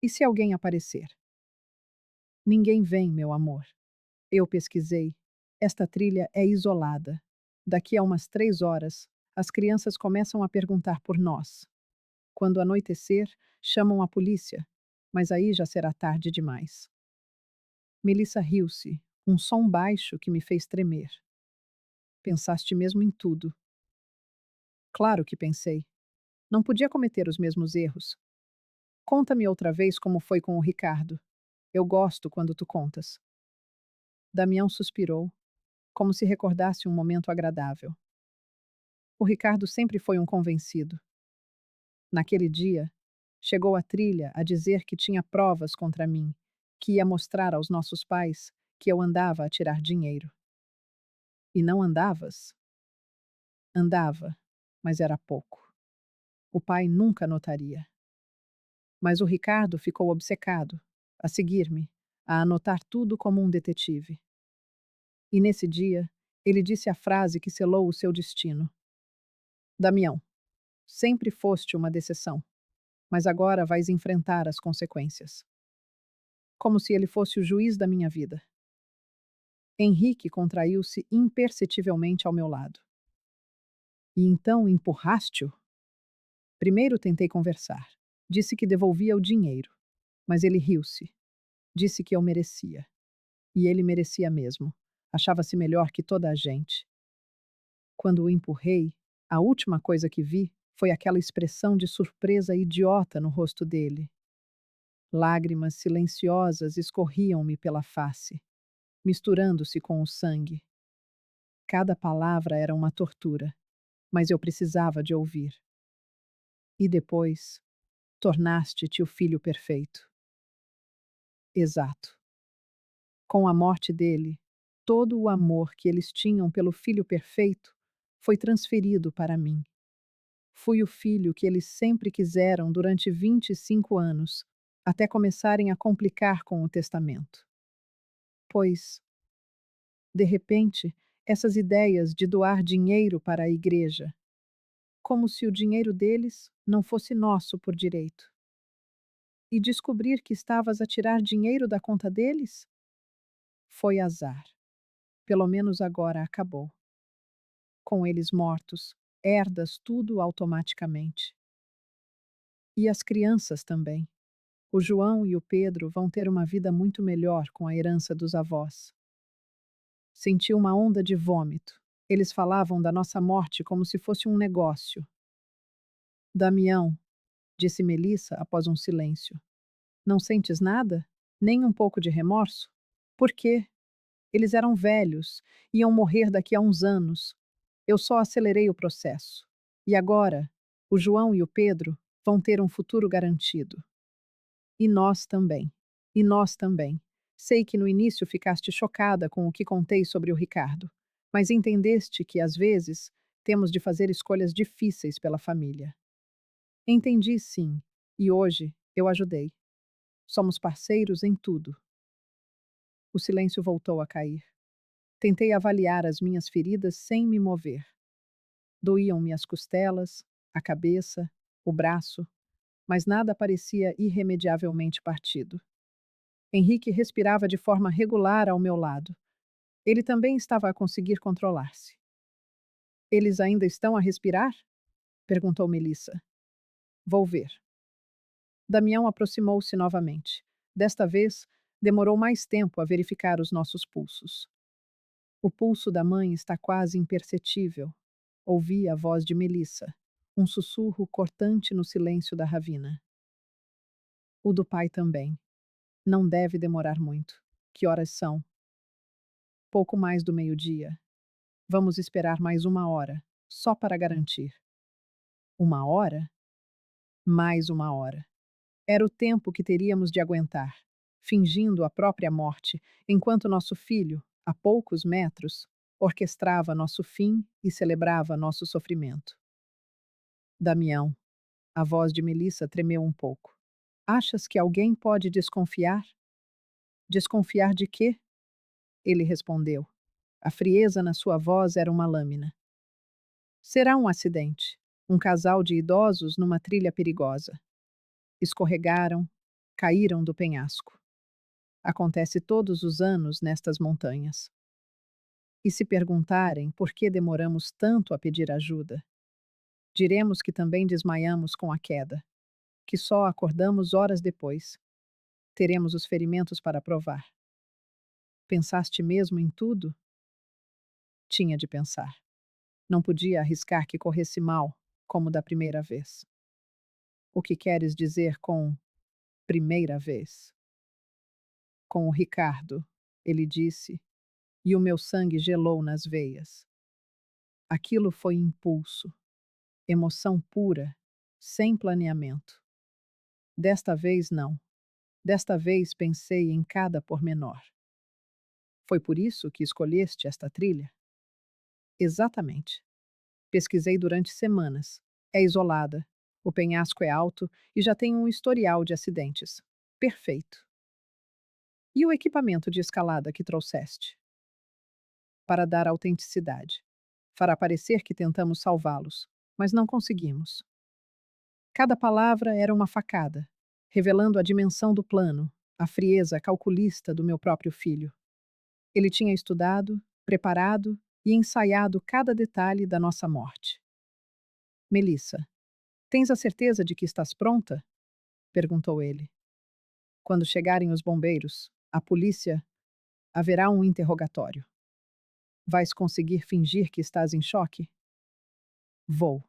E se alguém aparecer? Ninguém vem, meu amor. Eu pesquisei. Esta trilha é isolada. Daqui a umas 3 horas, as crianças começam a perguntar por nós. Quando anoitecer, chamam a polícia, mas aí já será tarde demais. Melissa riu-se, um som baixo que me fez tremer. Pensaste mesmo em tudo. Claro que pensei. Não podia cometer os mesmos erros. Conta-me outra vez como foi com o Ricardo. Eu gosto quando tu contas. Damião suspirou, como se recordasse um momento agradável. O Ricardo sempre foi um convencido. Naquele dia, chegou à trilha a dizer que tinha provas contra mim, que ia mostrar aos nossos pais que eu andava a tirar dinheiro. E não andavas? Andava, mas era pouco. O pai nunca notaria. Mas o Ricardo ficou obcecado, a seguir-me, a anotar tudo como um detetive. E nesse dia, ele disse a frase que selou o seu destino: Damião, sempre foste uma decepção, mas agora vais enfrentar as consequências. Como se ele fosse o juiz da minha vida. Henrique contraiu-se imperceptivelmente ao meu lado. E então empurraste-o? Primeiro tentei conversar. Disse que devolvia o dinheiro. Mas ele riu-se. Disse que eu merecia. E ele merecia mesmo. Achava-se melhor que toda a gente. Quando o empurrei, a última coisa que vi foi aquela expressão de surpresa idiota no rosto dele. Lágrimas silenciosas escorriam-me pela face, misturando-se com o sangue. Cada palavra era uma tortura, mas eu precisava de ouvir. E depois, tornaste-te o filho perfeito. Exato. Com a morte dele, todo o amor que eles tinham pelo filho perfeito foi transferido para mim. Fui o filho que eles sempre quiseram durante 25 anos, até começarem a complicar com o testamento. Pois, de repente, essas ideias de doar dinheiro para a igreja, como se o dinheiro deles não fosse nosso por direito. E descobrir que estavas a tirar dinheiro da conta deles? Foi azar. Pelo menos agora acabou. Com eles mortos, herdas tudo automaticamente. E as crianças também. O João e o Pedro vão ter uma vida muito melhor com a herança dos avós. Senti uma onda de vômito. Eles falavam da nossa morte como se fosse um negócio. Damião, disse Melissa após um silêncio. Não sentes nada? Nem um pouco de remorso? Por quê? Eles eram velhos, iam morrer daqui a uns anos. Eu só acelerei o processo. E agora, o João e o Pedro vão ter um futuro garantido. E nós também. E nós também. Sei que no início ficaste chocada com o que contei sobre o Ricardo, mas entendeste que, às vezes, temos de fazer escolhas difíceis pela família. Entendi, sim, e hoje eu ajudei. Somos parceiros em tudo. O silêncio voltou a cair. Tentei avaliar as minhas feridas sem me mover. Doíam-me as costelas, a cabeça, o braço, mas nada parecia irremediavelmente partido. Henrique respirava de forma regular ao meu lado. Ele também estava a conseguir controlar-se. Eles ainda estão a respirar? Perguntou Melissa. Vou ver. Damião aproximou-se novamente. Desta vez, demorou mais tempo a verificar os nossos pulsos. O pulso da mãe está quase imperceptível. Ouvi a voz de Melissa, um sussurro cortante no silêncio da ravina. O do pai também. Não deve demorar muito. Que horas são? Pouco mais do meio-dia. Vamos esperar mais uma hora, só para garantir. Uma hora? Mais uma hora. Era o tempo que teríamos de aguentar, fingindo a própria morte, enquanto nosso filho, a poucos metros, orquestrava nosso fim e celebrava nosso sofrimento. Damião, a voz de Melissa tremeu um pouco. Achas que alguém pode desconfiar? Desconfiar de quê? Ele respondeu. A frieza na sua voz era uma lâmina. Será um acidente. Um casal de idosos numa trilha perigosa. Escorregaram, caíram do penhasco. Acontece todos os anos nestas montanhas. E se perguntarem por que demoramos tanto a pedir ajuda, diremos que também desmaiamos com a queda, que só acordamos horas depois. Teremos os ferimentos para provar. Pensaste mesmo em tudo? Tinha de pensar. Não podia arriscar que corresse mal, como da primeira vez. O que queres dizer com primeira vez? Com o Ricardo, ele disse, e o meu sangue gelou nas veias. Aquilo foi impulso, emoção pura, sem planeamento. Desta vez não. Desta vez pensei em cada pormenor. Foi por isso que escolheste esta trilha? Exatamente. Pesquisei durante semanas. É isolada. O penhasco é alto e já tem um historial de acidentes. Perfeito. E o equipamento de escalada que trouxeste? para dar autenticidade. Fará parecer que tentamos salvá-los, mas não conseguimos. Cada palavra era uma facada, revelando a dimensão do plano, a frieza calculista do meu próprio filho. Ele tinha estudado, preparado e ensaiado cada detalhe da nossa morte. Melissa, tens a certeza de que estás pronta? Perguntou ele. Quando chegarem os bombeiros, a polícia, haverá um interrogatório. Vais conseguir fingir que estás em choque? Vou.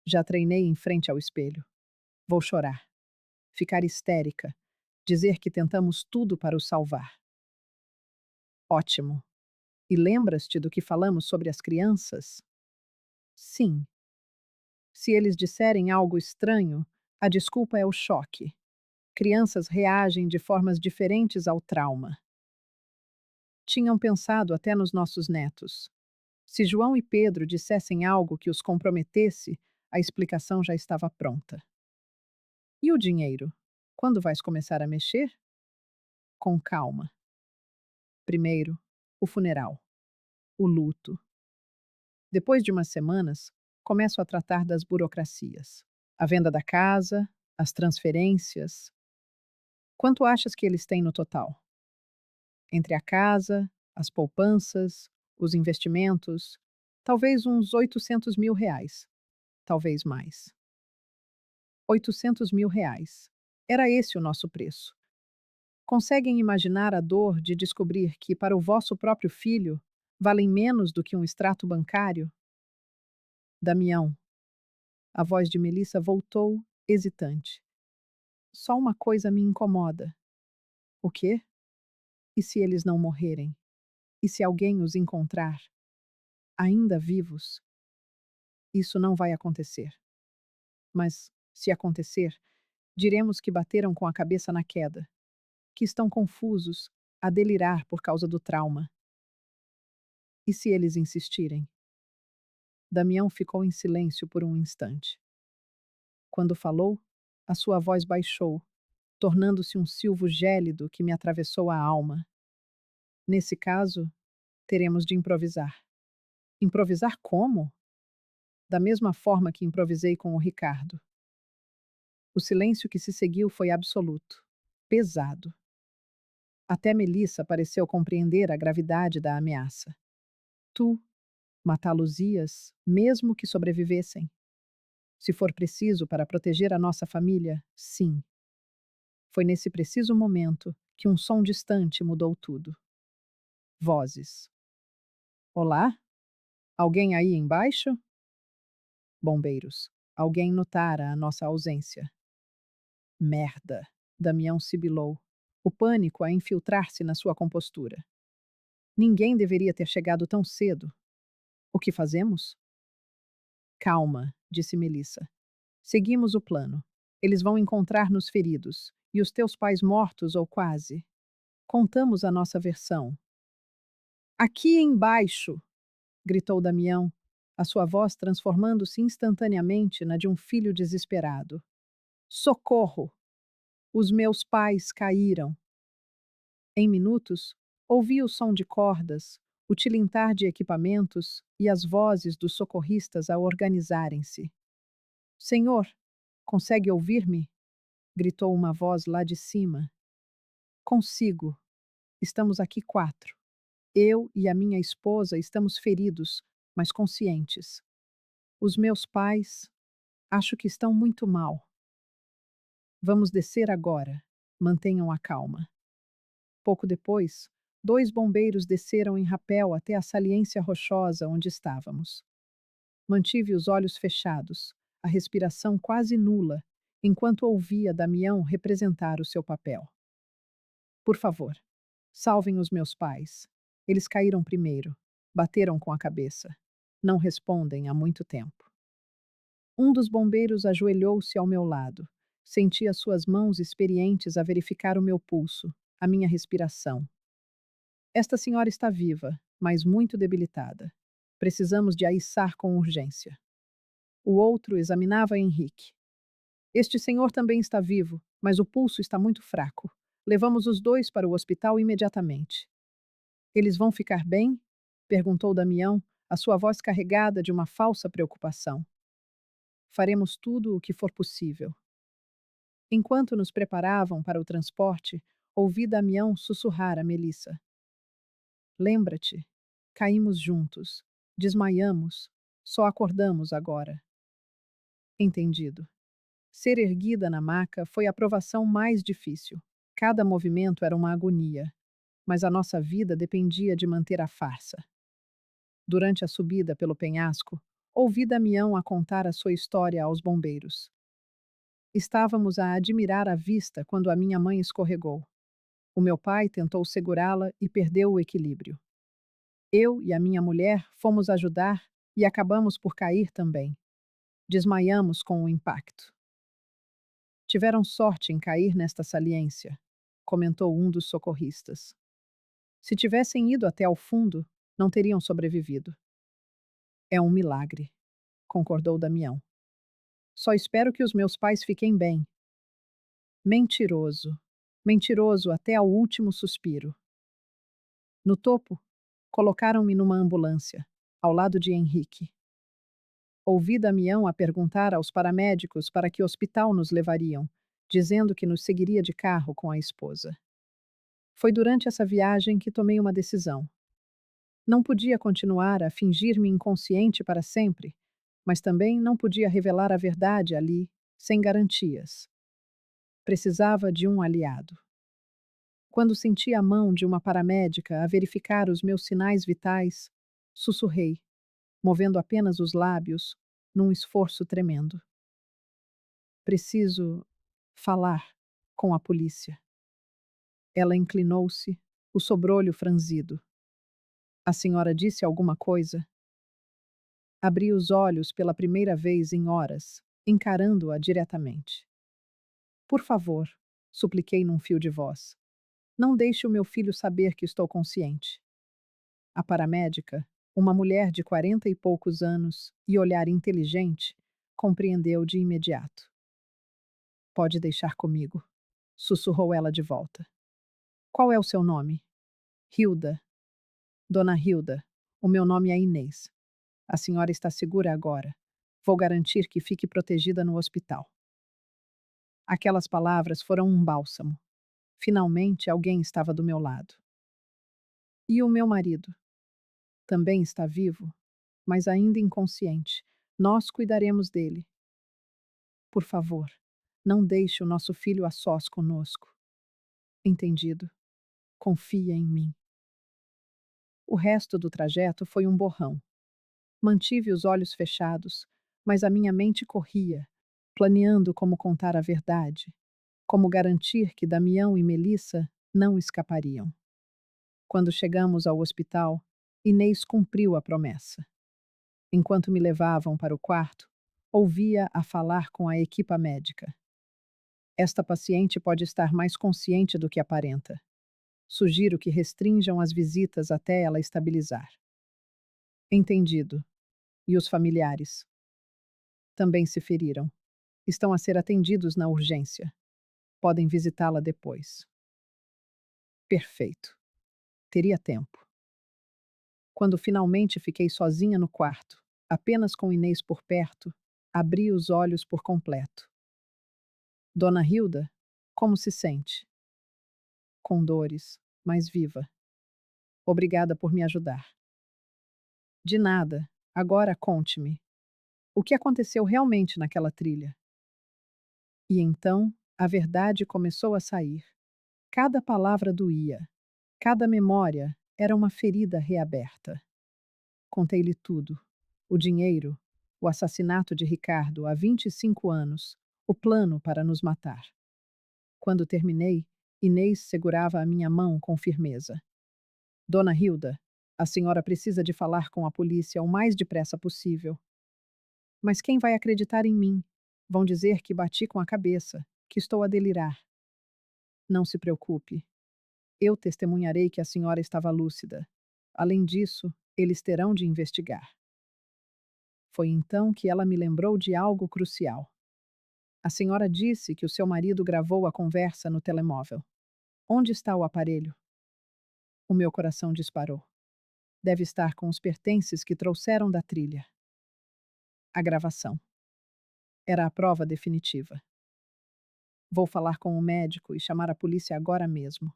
Já treinei em frente ao espelho. Vou chorar, ficar histérica, dizer que tentamos tudo para o salvar. Ótimo. E lembras-te do que falamos sobre as crianças? Sim. Se eles disserem algo estranho, a desculpa é o choque. Crianças reagem de formas diferentes ao trauma. Tinham pensado até nos nossos netos. Se João e Pedro dissessem algo que os comprometesse, a explicação já estava pronta. E o dinheiro? Quando vais começar a mexer? Com calma. Primeiro, o funeral, o luto. Depois de umas semanas, começo a tratar das burocracias. A venda da casa, as transferências. Quanto achas que eles têm no total? Entre a casa, as poupanças, os investimentos, talvez uns 800 mil reais, talvez mais. 800 mil reais. Era esse o nosso preço. Conseguem imaginar a dor de descobrir que, para o vosso próprio filho, valem menos do que um extrato bancário? Damião, a voz de Melissa voltou, hesitante. Só uma coisa me incomoda. O quê? E se eles não morrerem? E se alguém os encontrar? Ainda vivos? Isso não vai acontecer. Mas, se acontecer, diremos que bateram com a cabeça na queda, que estão confusos, a delirar por causa do trauma. E se eles insistirem? Damião ficou em silêncio por um instante. Quando falou, a sua voz baixou, tornando-se um silvo gélido que me atravessou a alma. Nesse caso, teremos de improvisar. Improvisar como? Da mesma forma que improvisei com o Ricardo. O silêncio que se seguiu foi absoluto, pesado. Até Melissa pareceu compreender a gravidade da ameaça. Tu matá-los-ias, mesmo que sobrevivessem. Se for preciso para proteger a nossa família, sim. Foi nesse preciso momento que um som distante mudou tudo. Vozes. Olá? Alguém aí embaixo? Bombeiros. Alguém notara a nossa ausência. Merda! Damião sibilou, o pânico a infiltrar-se na sua compostura. Ninguém deveria ter chegado tão cedo. O que fazemos? Calma, disse Melissa. Seguimos o plano. Eles vão encontrar-nos feridos, e os teus pais mortos ou quase. Contamos a nossa versão. Aqui embaixo! Gritou Damião, a sua voz transformando-se instantaneamente na de um filho desesperado. Socorro! Os meus pais caíram. Em minutos, ouvi o som de cordas, o tilintar de equipamentos e as vozes dos socorristas a organizarem-se. Senhor, consegue ouvir-me? Gritou uma voz lá de cima. Consigo. Estamos aqui 4. Eu e a minha esposa estamos feridos, mas conscientes. Os meus pais, acho que estão muito mal. Vamos descer agora. Mantenham a calma. Pouco depois, 2 bombeiros desceram em rapel até a saliência rochosa onde estávamos. Mantive os olhos fechados, a respiração quase nula, enquanto ouvia Damião representar o seu papel. Por favor, salvem os meus pais. Eles caíram primeiro, bateram com a cabeça. Não respondem há muito tempo. Um dos bombeiros ajoelhou-se ao meu lado. Senti as suas mãos experientes a verificar o meu pulso, a minha respiração. Esta senhora está viva, mas muito debilitada. Precisamos de a içar com urgência. O outro examinava Henrique. Este senhor também está vivo, mas o pulso está muito fraco. Levamos os 2 para o hospital imediatamente. Eles vão ficar bem? Perguntou Damião, a sua voz carregada de uma falsa preocupação. Faremos tudo o que for possível. Enquanto nos preparavam para o transporte, ouvi Damião sussurrar a Melissa. Lembra-te, caímos juntos, desmaiamos, só acordamos agora. Entendido. Ser erguida na maca foi a provação mais difícil. Cada movimento era uma agonia, mas a nossa vida dependia de manter a farsa. Durante a subida pelo penhasco, ouvi Damião a contar a sua história aos bombeiros. Estávamos a admirar a vista quando a minha mãe escorregou. O meu pai tentou segurá-la e perdeu o equilíbrio. Eu e a minha mulher fomos ajudar e acabamos por cair também. Desmaiamos com o impacto. Tiveram sorte em cair nesta saliência, comentou um dos socorristas. Se tivessem ido até ao fundo, não teriam sobrevivido. É um milagre, concordou Damião. Só espero que os meus pais fiquem bem. Mentiroso. Mentiroso até ao último suspiro. No topo, colocaram-me numa ambulância, ao lado de Henrique. Ouvi Damião a perguntar aos paramédicos para que hospital nos levariam, dizendo que nos seguiria de carro com a esposa. Foi durante essa viagem que tomei uma decisão. Não podia continuar a fingir-me inconsciente para sempre, mas também não podia revelar a verdade ali, sem garantias. Precisava de um aliado. Quando senti a mão de uma paramédica a verificar os meus sinais vitais, sussurrei, movendo apenas os lábios, num esforço tremendo. Preciso falar com a polícia. Ela inclinou-se, o sobrolho franzido. A senhora disse alguma coisa? Abri os olhos pela primeira vez em horas, encarando-a diretamente. Por favor, supliquei num fio de voz. Não deixe o meu filho saber que estou consciente. A paramédica, uma mulher de 40 e poucos anos e olhar inteligente, compreendeu de imediato. Pode deixar comigo, sussurrou ela de volta. Qual é o seu nome? Hilda. Dona Hilda, o meu nome é Inês. A senhora está segura agora. Vou garantir que fique protegida no hospital. Aquelas palavras foram um bálsamo. Finalmente alguém estava do meu lado. E o meu marido? Também está vivo, mas ainda inconsciente. Nós cuidaremos dele. Por favor, não deixe o nosso filho a sós conosco. Entendido. Confia em mim. O resto do trajeto foi um borrão. Mantive os olhos fechados, mas a minha mente corria, planeando como contar a verdade, como garantir que Damião e Melissa não escapariam. Quando chegamos ao hospital, Inês cumpriu a promessa. Enquanto me levavam para o quarto, ouvia-a falar com a equipa médica. Esta paciente pode estar mais consciente do que aparenta. Sugiro que restringam as visitas até ela estabilizar. Entendido. E os familiares? Também se feriram. Estão a ser atendidos na urgência. Podem visitá-la depois. Perfeito. Teria tempo. Quando finalmente fiquei sozinha no quarto, apenas com Inês por perto, abri os olhos por completo. Dona Hilda, como se sente? Com dores, mas viva. Obrigada por me ajudar. De nada. Agora conte-me. O que aconteceu realmente naquela trilha? E então, a verdade começou a sair. Cada palavra doía. Cada memória era uma ferida reaberta. Contei-lhe tudo. O dinheiro, o assassinato de Ricardo há 25 anos, o plano para nos matar. Quando terminei, Inês segurava a minha mão com firmeza. Dona Hilda, a senhora precisa de falar com a polícia o mais depressa possível. Mas quem vai acreditar em mim? Vão dizer que bati com a cabeça, que estou a delirar. Não se preocupe. Eu testemunharei que a senhora estava lúcida. Além disso, eles terão de investigar. Foi então que ela me lembrou de algo crucial. A senhora disse que o seu marido gravou a conversa no telemóvel. Onde está o aparelho? O meu coração disparou. Deve estar com os pertences que trouxeram da trilha. A gravação. Era a prova definitiva. Vou falar com o médico e chamar a polícia agora mesmo.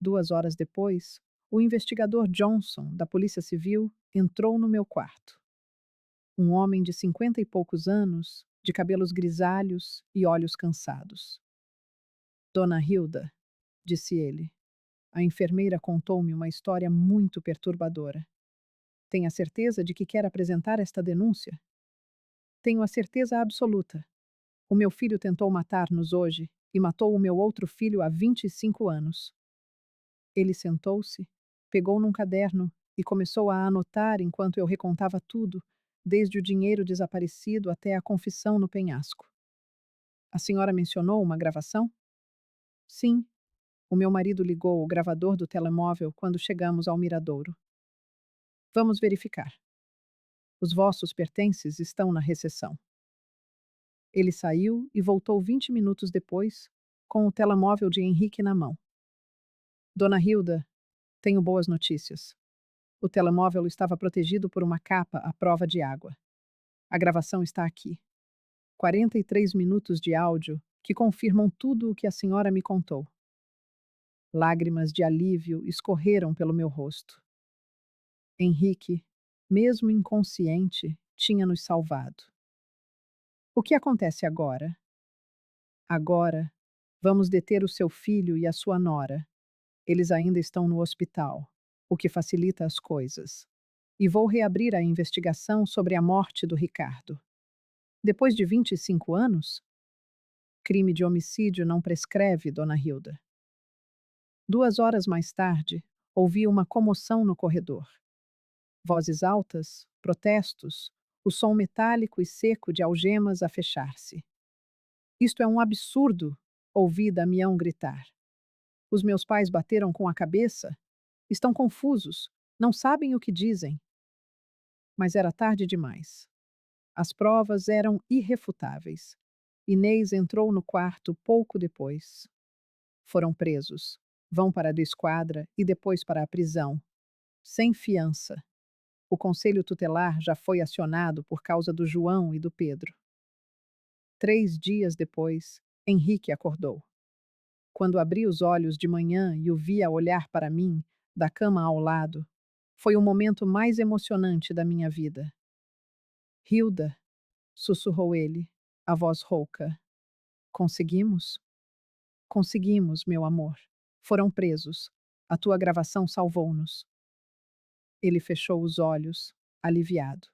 2 horas depois, o investigador Johnson, da Polícia Civil, entrou no meu quarto. Um homem de 50 e poucos anos, de cabelos grisalhos e olhos cansados. Dona Hilda, disse ele, a enfermeira contou-me uma história muito perturbadora. Tem a certeza de que quer apresentar esta denúncia? Tenho a certeza absoluta. O meu filho tentou matar-nos hoje e matou o meu outro filho há 25 anos. Ele sentou-se, pegou num caderno e começou a anotar enquanto eu recontava tudo, desde o dinheiro desaparecido até a confissão no penhasco. A senhora mencionou uma gravação? Sim. O meu marido ligou o gravador do telemóvel quando chegamos ao miradouro. Vamos verificar. Os vossos pertences estão na recepção. Ele saiu e voltou 20 minutos depois, com o telemóvel de Henrique na mão. Dona Hilda, tenho boas notícias. O telemóvel estava protegido por uma capa à prova de água. A gravação está aqui. 43 minutos de áudio que confirmam tudo o que a senhora me contou. Lágrimas de alívio escorreram pelo meu rosto. Henrique, mesmo inconsciente, tinha nos salvado. O que acontece agora? Agora, vamos deter o seu filho e a sua nora. Eles ainda estão no hospital, o que facilita as coisas. E vou reabrir a investigação sobre a morte do Ricardo. Depois de 25 anos? Crime de homicídio não prescreve, Dona Hilda. 2 horas mais tarde, ouvi uma comoção no corredor. Vozes altas, protestos, o som metálico e seco de algemas a fechar-se. Isto é um absurdo, ouvi Damião gritar. Os meus pais bateram com a cabeça. Estão confusos, não sabem o que dizem. Mas era tarde demais. As provas eram irrefutáveis. Inês entrou no quarto pouco depois. Foram presos. Vão para a esquadra e depois para a prisão. Sem fiança. O conselho tutelar já foi acionado por causa do João e do Pedro. 3 dias depois, Henrique acordou. Quando abri os olhos de manhã e o via olhar para mim, da cama ao lado, foi o momento mais emocionante da minha vida. Hilda, sussurrou ele, a voz rouca. Conseguimos? Conseguimos, meu amor. Foram presos. A tua gravação salvou-nos. Ele fechou os olhos, aliviado.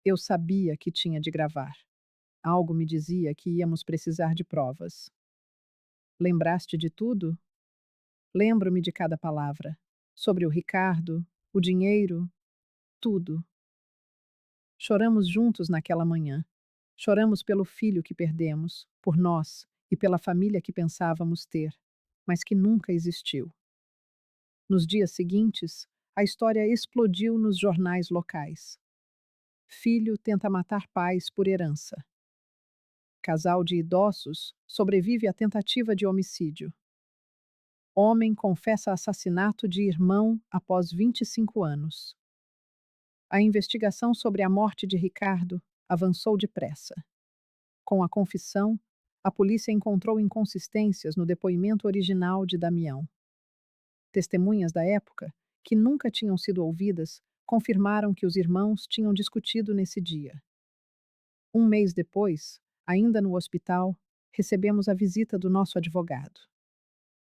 Eu sabia que tinha de gravar. Algo me dizia que íamos precisar de provas. Lembraste de tudo? Lembro-me de cada palavra. Sobre o Ricardo, o dinheiro, tudo. Choramos juntos naquela manhã. Choramos pelo filho que perdemos, por nós e pela família que pensávamos ter, mas que nunca existiu. Nos dias seguintes, a história explodiu nos jornais locais. Filho tenta matar pais por herança. Casal de idosos sobrevive à tentativa de homicídio. Homem confessa assassinato de irmão após 25 anos. A investigação sobre a morte de Ricardo avançou depressa. Com a confissão, a polícia encontrou inconsistências no depoimento original de Damião. Testemunhas da época, que nunca tinham sido ouvidas, confirmaram que os irmãos tinham discutido nesse dia. Um mês depois, ainda no hospital, recebemos a visita do nosso advogado.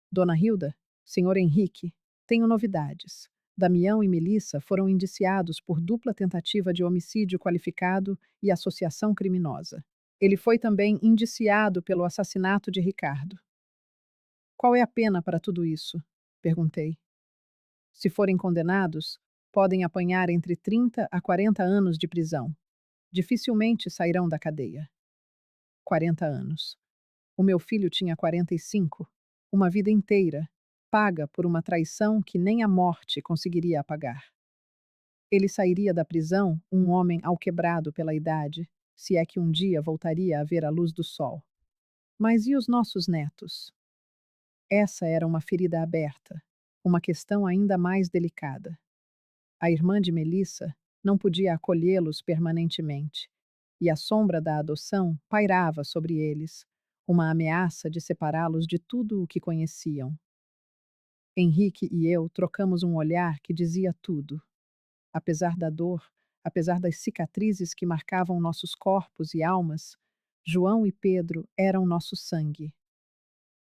Dona Hilda, senhor Henrique, tenho novidades. Damião e Melissa foram indiciados por dupla tentativa de homicídio qualificado e associação criminosa. Ele foi também indiciado pelo assassinato de Ricardo. Qual é a pena para tudo isso? Perguntei. Se forem condenados, podem apanhar entre 30 a 40 anos de prisão. Dificilmente sairão da cadeia. 40 anos. O meu filho tinha 45, uma vida inteira, paga por uma traição que nem a morte conseguiria apagar. Ele sairia da prisão um homem alquebrado pela idade, se é que um dia voltaria a ver a luz do sol. Mas e os nossos netos? Essa era uma ferida aberta, uma questão ainda mais delicada. A irmã de Melissa não podia acolhê-los permanentemente, e a sombra da adoção pairava sobre eles, uma ameaça de separá-los de tudo o que conheciam. Henrique e eu trocamos um olhar que dizia tudo. Apesar da dor, apesar das cicatrizes que marcavam nossos corpos e almas, João e Pedro eram nosso sangue.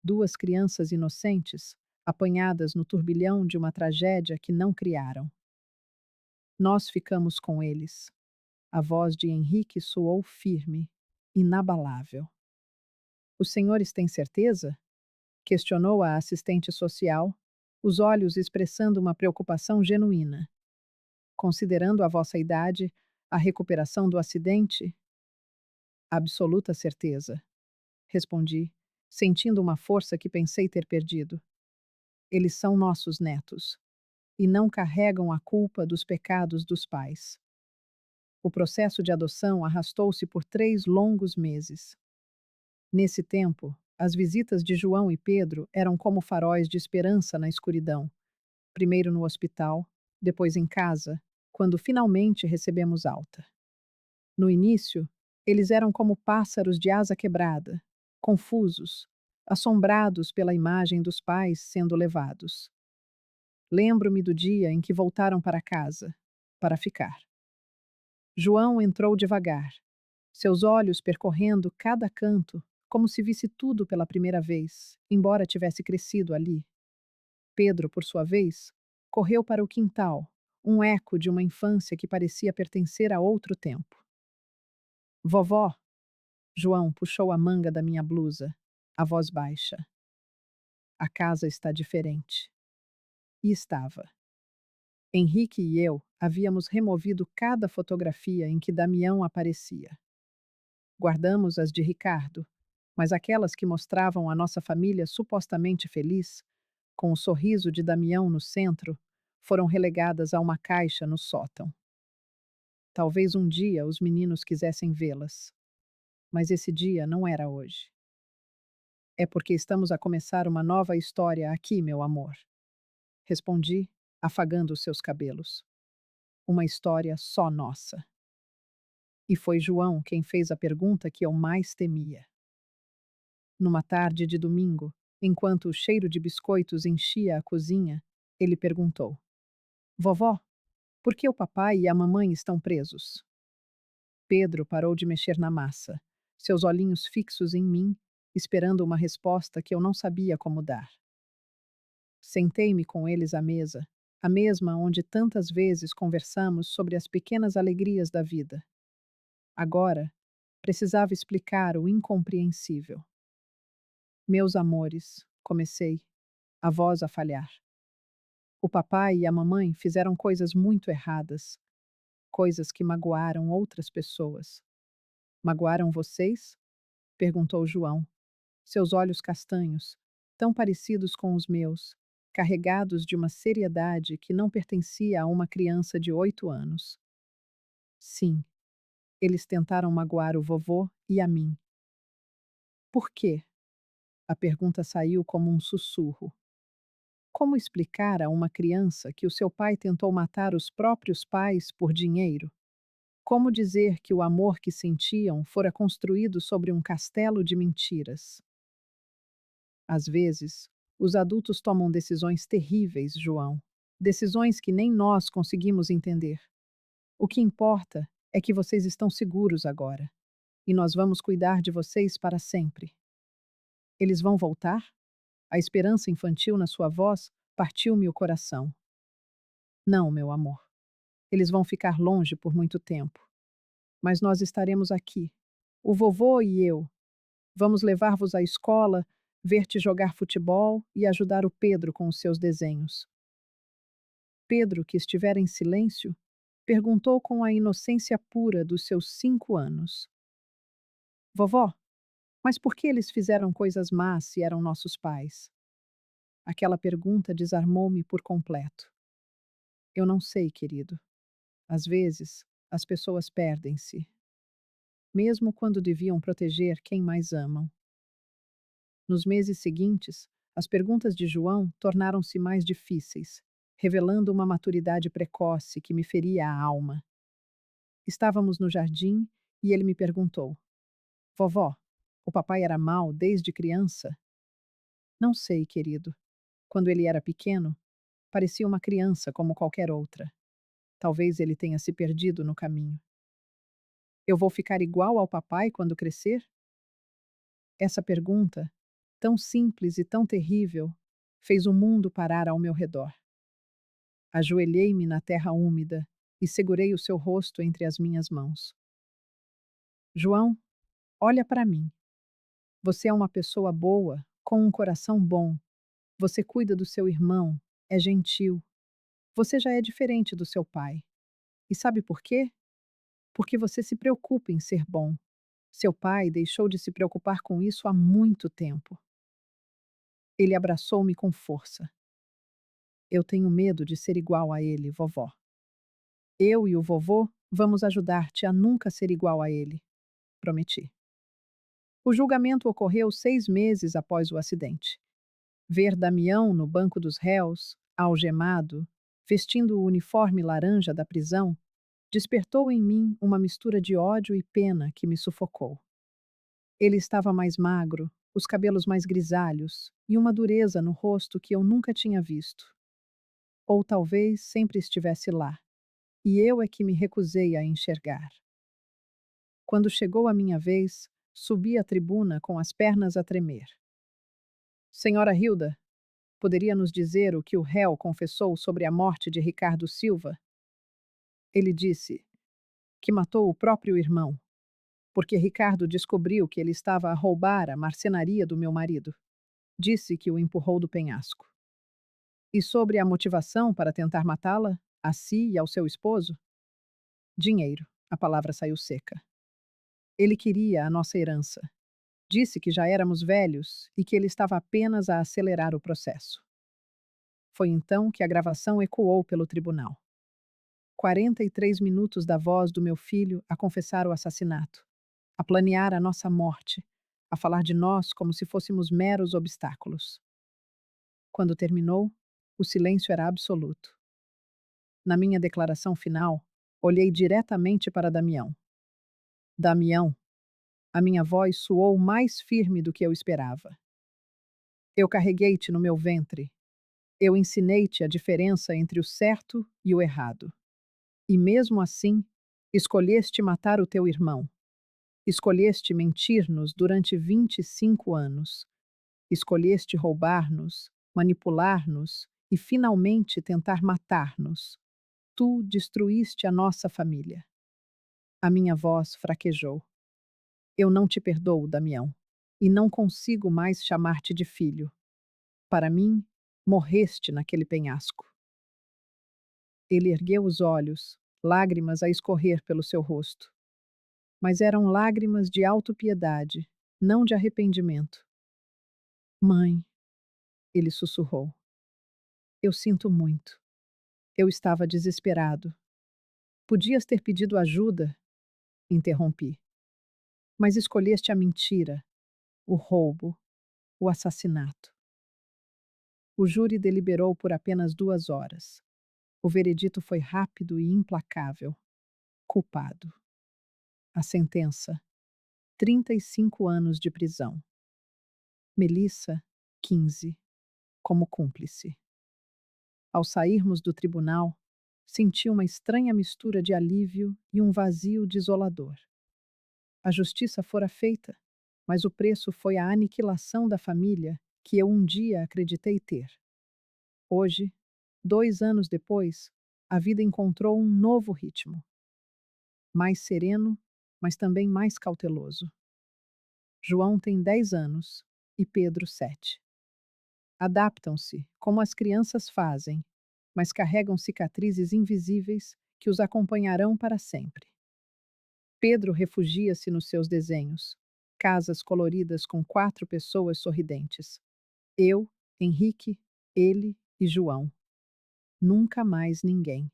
Duas crianças inocentes, apanhadas no turbilhão de uma tragédia que não criaram. Nós ficamos com eles. A voz de Henrique soou firme, inabalável. Os senhores têm certeza? Questionou a assistente social, os olhos expressando uma preocupação genuína. Considerando a vossa idade, a recuperação do acidente? Absoluta certeza, respondi, sentindo uma força que pensei ter perdido. Eles são nossos netos e não carregam a culpa dos pecados dos pais. O processo de adoção arrastou-se por 3 longos meses. Nesse tempo, as visitas de João e Pedro eram como faróis de esperança na escuridão, primeiro no hospital, depois em casa, quando finalmente recebemos alta. No início, eles eram como pássaros de asa quebrada, confusos, assombrados pela imagem dos pais sendo levados. Lembro-me do dia em que voltaram para casa, para ficar. João entrou devagar, seus olhos percorrendo cada canto, como se visse tudo pela primeira vez, embora tivesse crescido ali. Pedro, por sua vez, correu para o quintal, um eco de uma infância que parecia pertencer a outro tempo. Vovó, João puxou a manga da minha blusa, a voz baixa. A casa está diferente. E estava. Henrique e eu havíamos removido cada fotografia em que Damião aparecia. Guardamos as de Ricardo, mas aquelas que mostravam a nossa família supostamente feliz, com o sorriso de Damião no centro, foram relegadas a uma caixa no sótão. Talvez um dia os meninos quisessem vê-las, mas esse dia não era hoje. É porque estamos a começar uma nova história aqui, meu amor. Respondi, afagando os seus cabelos. Uma história só nossa. E foi João quem fez a pergunta que eu mais temia. Numa tarde de domingo, enquanto o cheiro de biscoitos enchia a cozinha, ele perguntou: Vovó, por que o papai e a mamãe estão presos? Pedro parou de mexer na massa, seus olhinhos fixos em mim, esperando uma resposta que eu não sabia como dar. Sentei-me com eles à mesa, a mesma onde tantas vezes conversamos sobre as pequenas alegrias da vida. Agora, precisava explicar o incompreensível. Meus amores, comecei, a voz a falhar. O papai e a mamãe fizeram coisas muito erradas, coisas que magoaram outras pessoas. Magoaram vocês? Perguntou João, seus olhos castanhos, tão parecidos com os meus, carregados de uma seriedade que não pertencia a uma criança de 8 anos. Sim, eles tentaram magoar o vovô e a mim. Por quê? A pergunta saiu como um sussurro. Como explicar a uma criança que o seu pai tentou matar os próprios pais por dinheiro? Como dizer que o amor que sentiam fora construído sobre um castelo de mentiras? Às vezes, os adultos tomam decisões terríveis, João. Decisões que nem nós conseguimos entender. O que importa é que vocês estão seguros agora. E nós vamos cuidar de vocês para sempre. Eles vão voltar? A esperança infantil na sua voz partiu-me o coração. Não, meu amor. Eles vão ficar longe por muito tempo. Mas nós estaremos aqui. O vovô e eu. Vamos levar-vos à escola, ver-te jogar futebol e ajudar o Pedro com os seus desenhos. Pedro, que estivera em silêncio, perguntou com a inocência pura dos seus 5 anos. Vovó, mas por que eles fizeram coisas más se eram nossos pais? Aquela pergunta desarmou-me por completo. Eu não sei, querido. Às vezes, as pessoas perdem-se, mesmo quando deviam proteger quem mais amam. Nos meses seguintes, as perguntas de João tornaram-se mais difíceis, revelando uma maturidade precoce que me feria a alma. Estávamos no jardim e ele me perguntou: Vovó, o papai era mau desde criança? Não sei, querido. Quando ele era pequeno, parecia uma criança como qualquer outra. Talvez ele tenha se perdido no caminho. Eu vou ficar igual ao papai quando crescer? Essa pergunta, tão simples e tão terrível, fez o mundo parar ao meu redor. Ajoelhei-me na terra úmida e segurei o seu rosto entre as minhas mãos. João, olha para mim. Você é uma pessoa boa, com um coração bom. Você cuida do seu irmão, é gentil. Você já é diferente do seu pai. E sabe por quê? Porque você se preocupa em ser bom. Seu pai deixou de se preocupar com isso há muito tempo. Ele abraçou-me com força. Eu tenho medo de ser igual a ele, vovó. Eu e o vovô vamos ajudar-te a nunca ser igual a ele, prometi. O julgamento ocorreu 6 meses após o acidente. Ver Damião no banco dos réus, algemado, vestindo o uniforme laranja da prisão, despertou em mim uma mistura de ódio e pena que me sufocou. Ele estava mais magro, os cabelos mais grisalhos e uma dureza no rosto que eu nunca tinha visto. Ou talvez sempre estivesse lá, e eu é que me recusei a enxergar. Quando chegou a minha vez, subi à tribuna com as pernas a tremer. Senhora Hilda, poderia nos dizer o que o réu confessou sobre a morte de Ricardo Silva? Ele disse que matou o próprio irmão, porque Ricardo descobriu que ele estava a roubar a marcenaria do meu marido. Disse que o empurrou do penhasco. E sobre a motivação para tentar matá-la, a si e ao seu esposo? Dinheiro. A palavra saiu seca. Ele queria a nossa herança. Disse que já éramos velhos e que ele estava apenas a acelerar o processo. Foi então que a gravação ecoou pelo tribunal. 43 minutos da voz do meu filho a confessar o assassinato, a planear a nossa morte, a falar de nós como se fôssemos meros obstáculos. Quando terminou, o silêncio era absoluto. Na minha declaração final, olhei diretamente para Damião. Damião, a minha voz soou mais firme do que eu esperava. Eu carreguei-te no meu ventre. Eu ensinei-te a diferença entre o certo e o errado. E mesmo assim, escolheste matar o teu irmão. Escolheste mentir-nos durante 25 anos. Escolheste roubar-nos, manipular-nos e finalmente tentar matar-nos. Tu destruíste a nossa família. A minha voz fraquejou. Eu não te perdoo, Damião, e não consigo mais chamar-te de filho. Para mim, morreste naquele penhasco. Ele ergueu os olhos, lágrimas a escorrer pelo seu rosto. Mas eram lágrimas de autopiedade, não de arrependimento. Mãe, ele sussurrou. Eu sinto muito. Eu estava desesperado. Podias ter pedido ajuda, interrompi. Mas escolheste a mentira, o roubo, o assassinato. O júri deliberou por apenas 2 horas. O veredito foi rápido e implacável. Culpado. A sentença: 35 anos de prisão. Melissa, 15, como cúmplice. Ao sairmos do tribunal, senti uma estranha mistura de alívio e um vazio desolador. A justiça fora feita, mas o preço foi a aniquilação da família que eu um dia acreditei ter. Hoje, 2 anos depois, a vida encontrou um novo ritmo. Mais sereno, mas também mais cauteloso. João tem 10 anos e Pedro 7. Adaptam-se, como as crianças fazem, mas carregam cicatrizes invisíveis que os acompanharão para sempre. Pedro refugia-se nos seus desenhos, casas coloridas com 4 pessoas sorridentes. Eu, Henrique, ele e João. Nunca mais ninguém.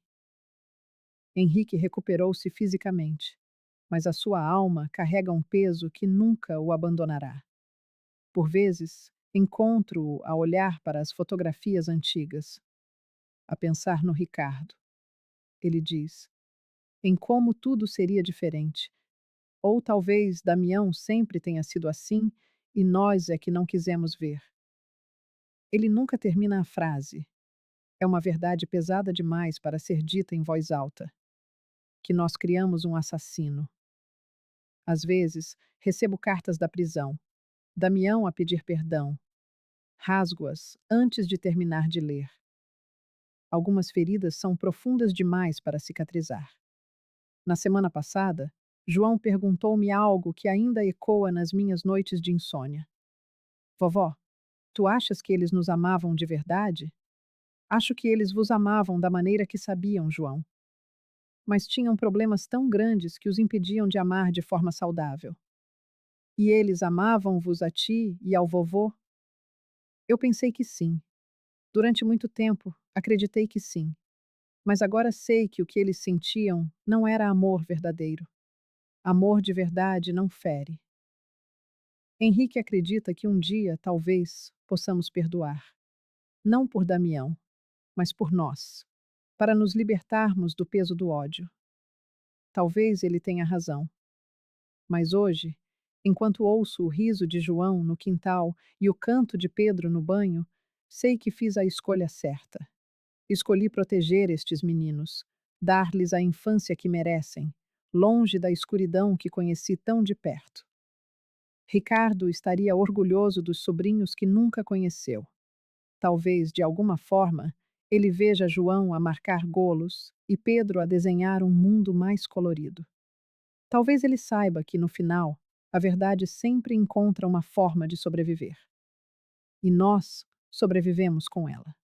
Henrique recuperou-se fisicamente, mas a sua alma carrega um peso que nunca o abandonará. Por vezes, encontro-o a olhar para as fotografias antigas. a pensar no Ricardo. Ele diz, em como tudo seria diferente. Ou talvez Damião sempre tenha sido assim e nós é que não quisemos ver. Ele nunca termina a frase. É uma verdade pesada demais para ser dita em voz alta. Que nós criamos um assassino. Às vezes, recebo cartas da prisão. Damião a pedir perdão. Rasgo-as antes de terminar de ler. Algumas feridas são profundas demais para cicatrizar. Na semana passada, João perguntou-me algo que ainda ecoa nas minhas noites de insônia. Vovó, tu achas que eles nos amavam de verdade? Acho que eles vos amavam da maneira que sabiam, João. Mas tinham problemas tão grandes que os impediam de amar de forma saudável. E eles amavam-vos a ti e ao vovô? Eu pensei que sim. Durante muito tempo, acreditei que sim. Mas agora sei que o que eles sentiam não era amor verdadeiro. Amor de verdade não fere. Henrique acredita que um dia, talvez, possamos perdoar. Não por Damião, mas por nós. Para nos libertarmos do peso do ódio. Talvez ele tenha razão. Mas hoje, enquanto ouço o riso de João no quintal e o canto de Pedro no banho, sei que fiz a escolha certa. Escolhi proteger estes meninos, dar-lhes a infância que merecem, longe da escuridão que conheci tão de perto. Ricardo estaria orgulhoso dos sobrinhos que nunca conheceu. Talvez, de alguma forma, ele veja João a marcar golos e Pedro a desenhar um mundo mais colorido. Talvez ele saiba que, no final, a verdade sempre encontra uma forma de sobreviver. E nós sobrevivemos com ela.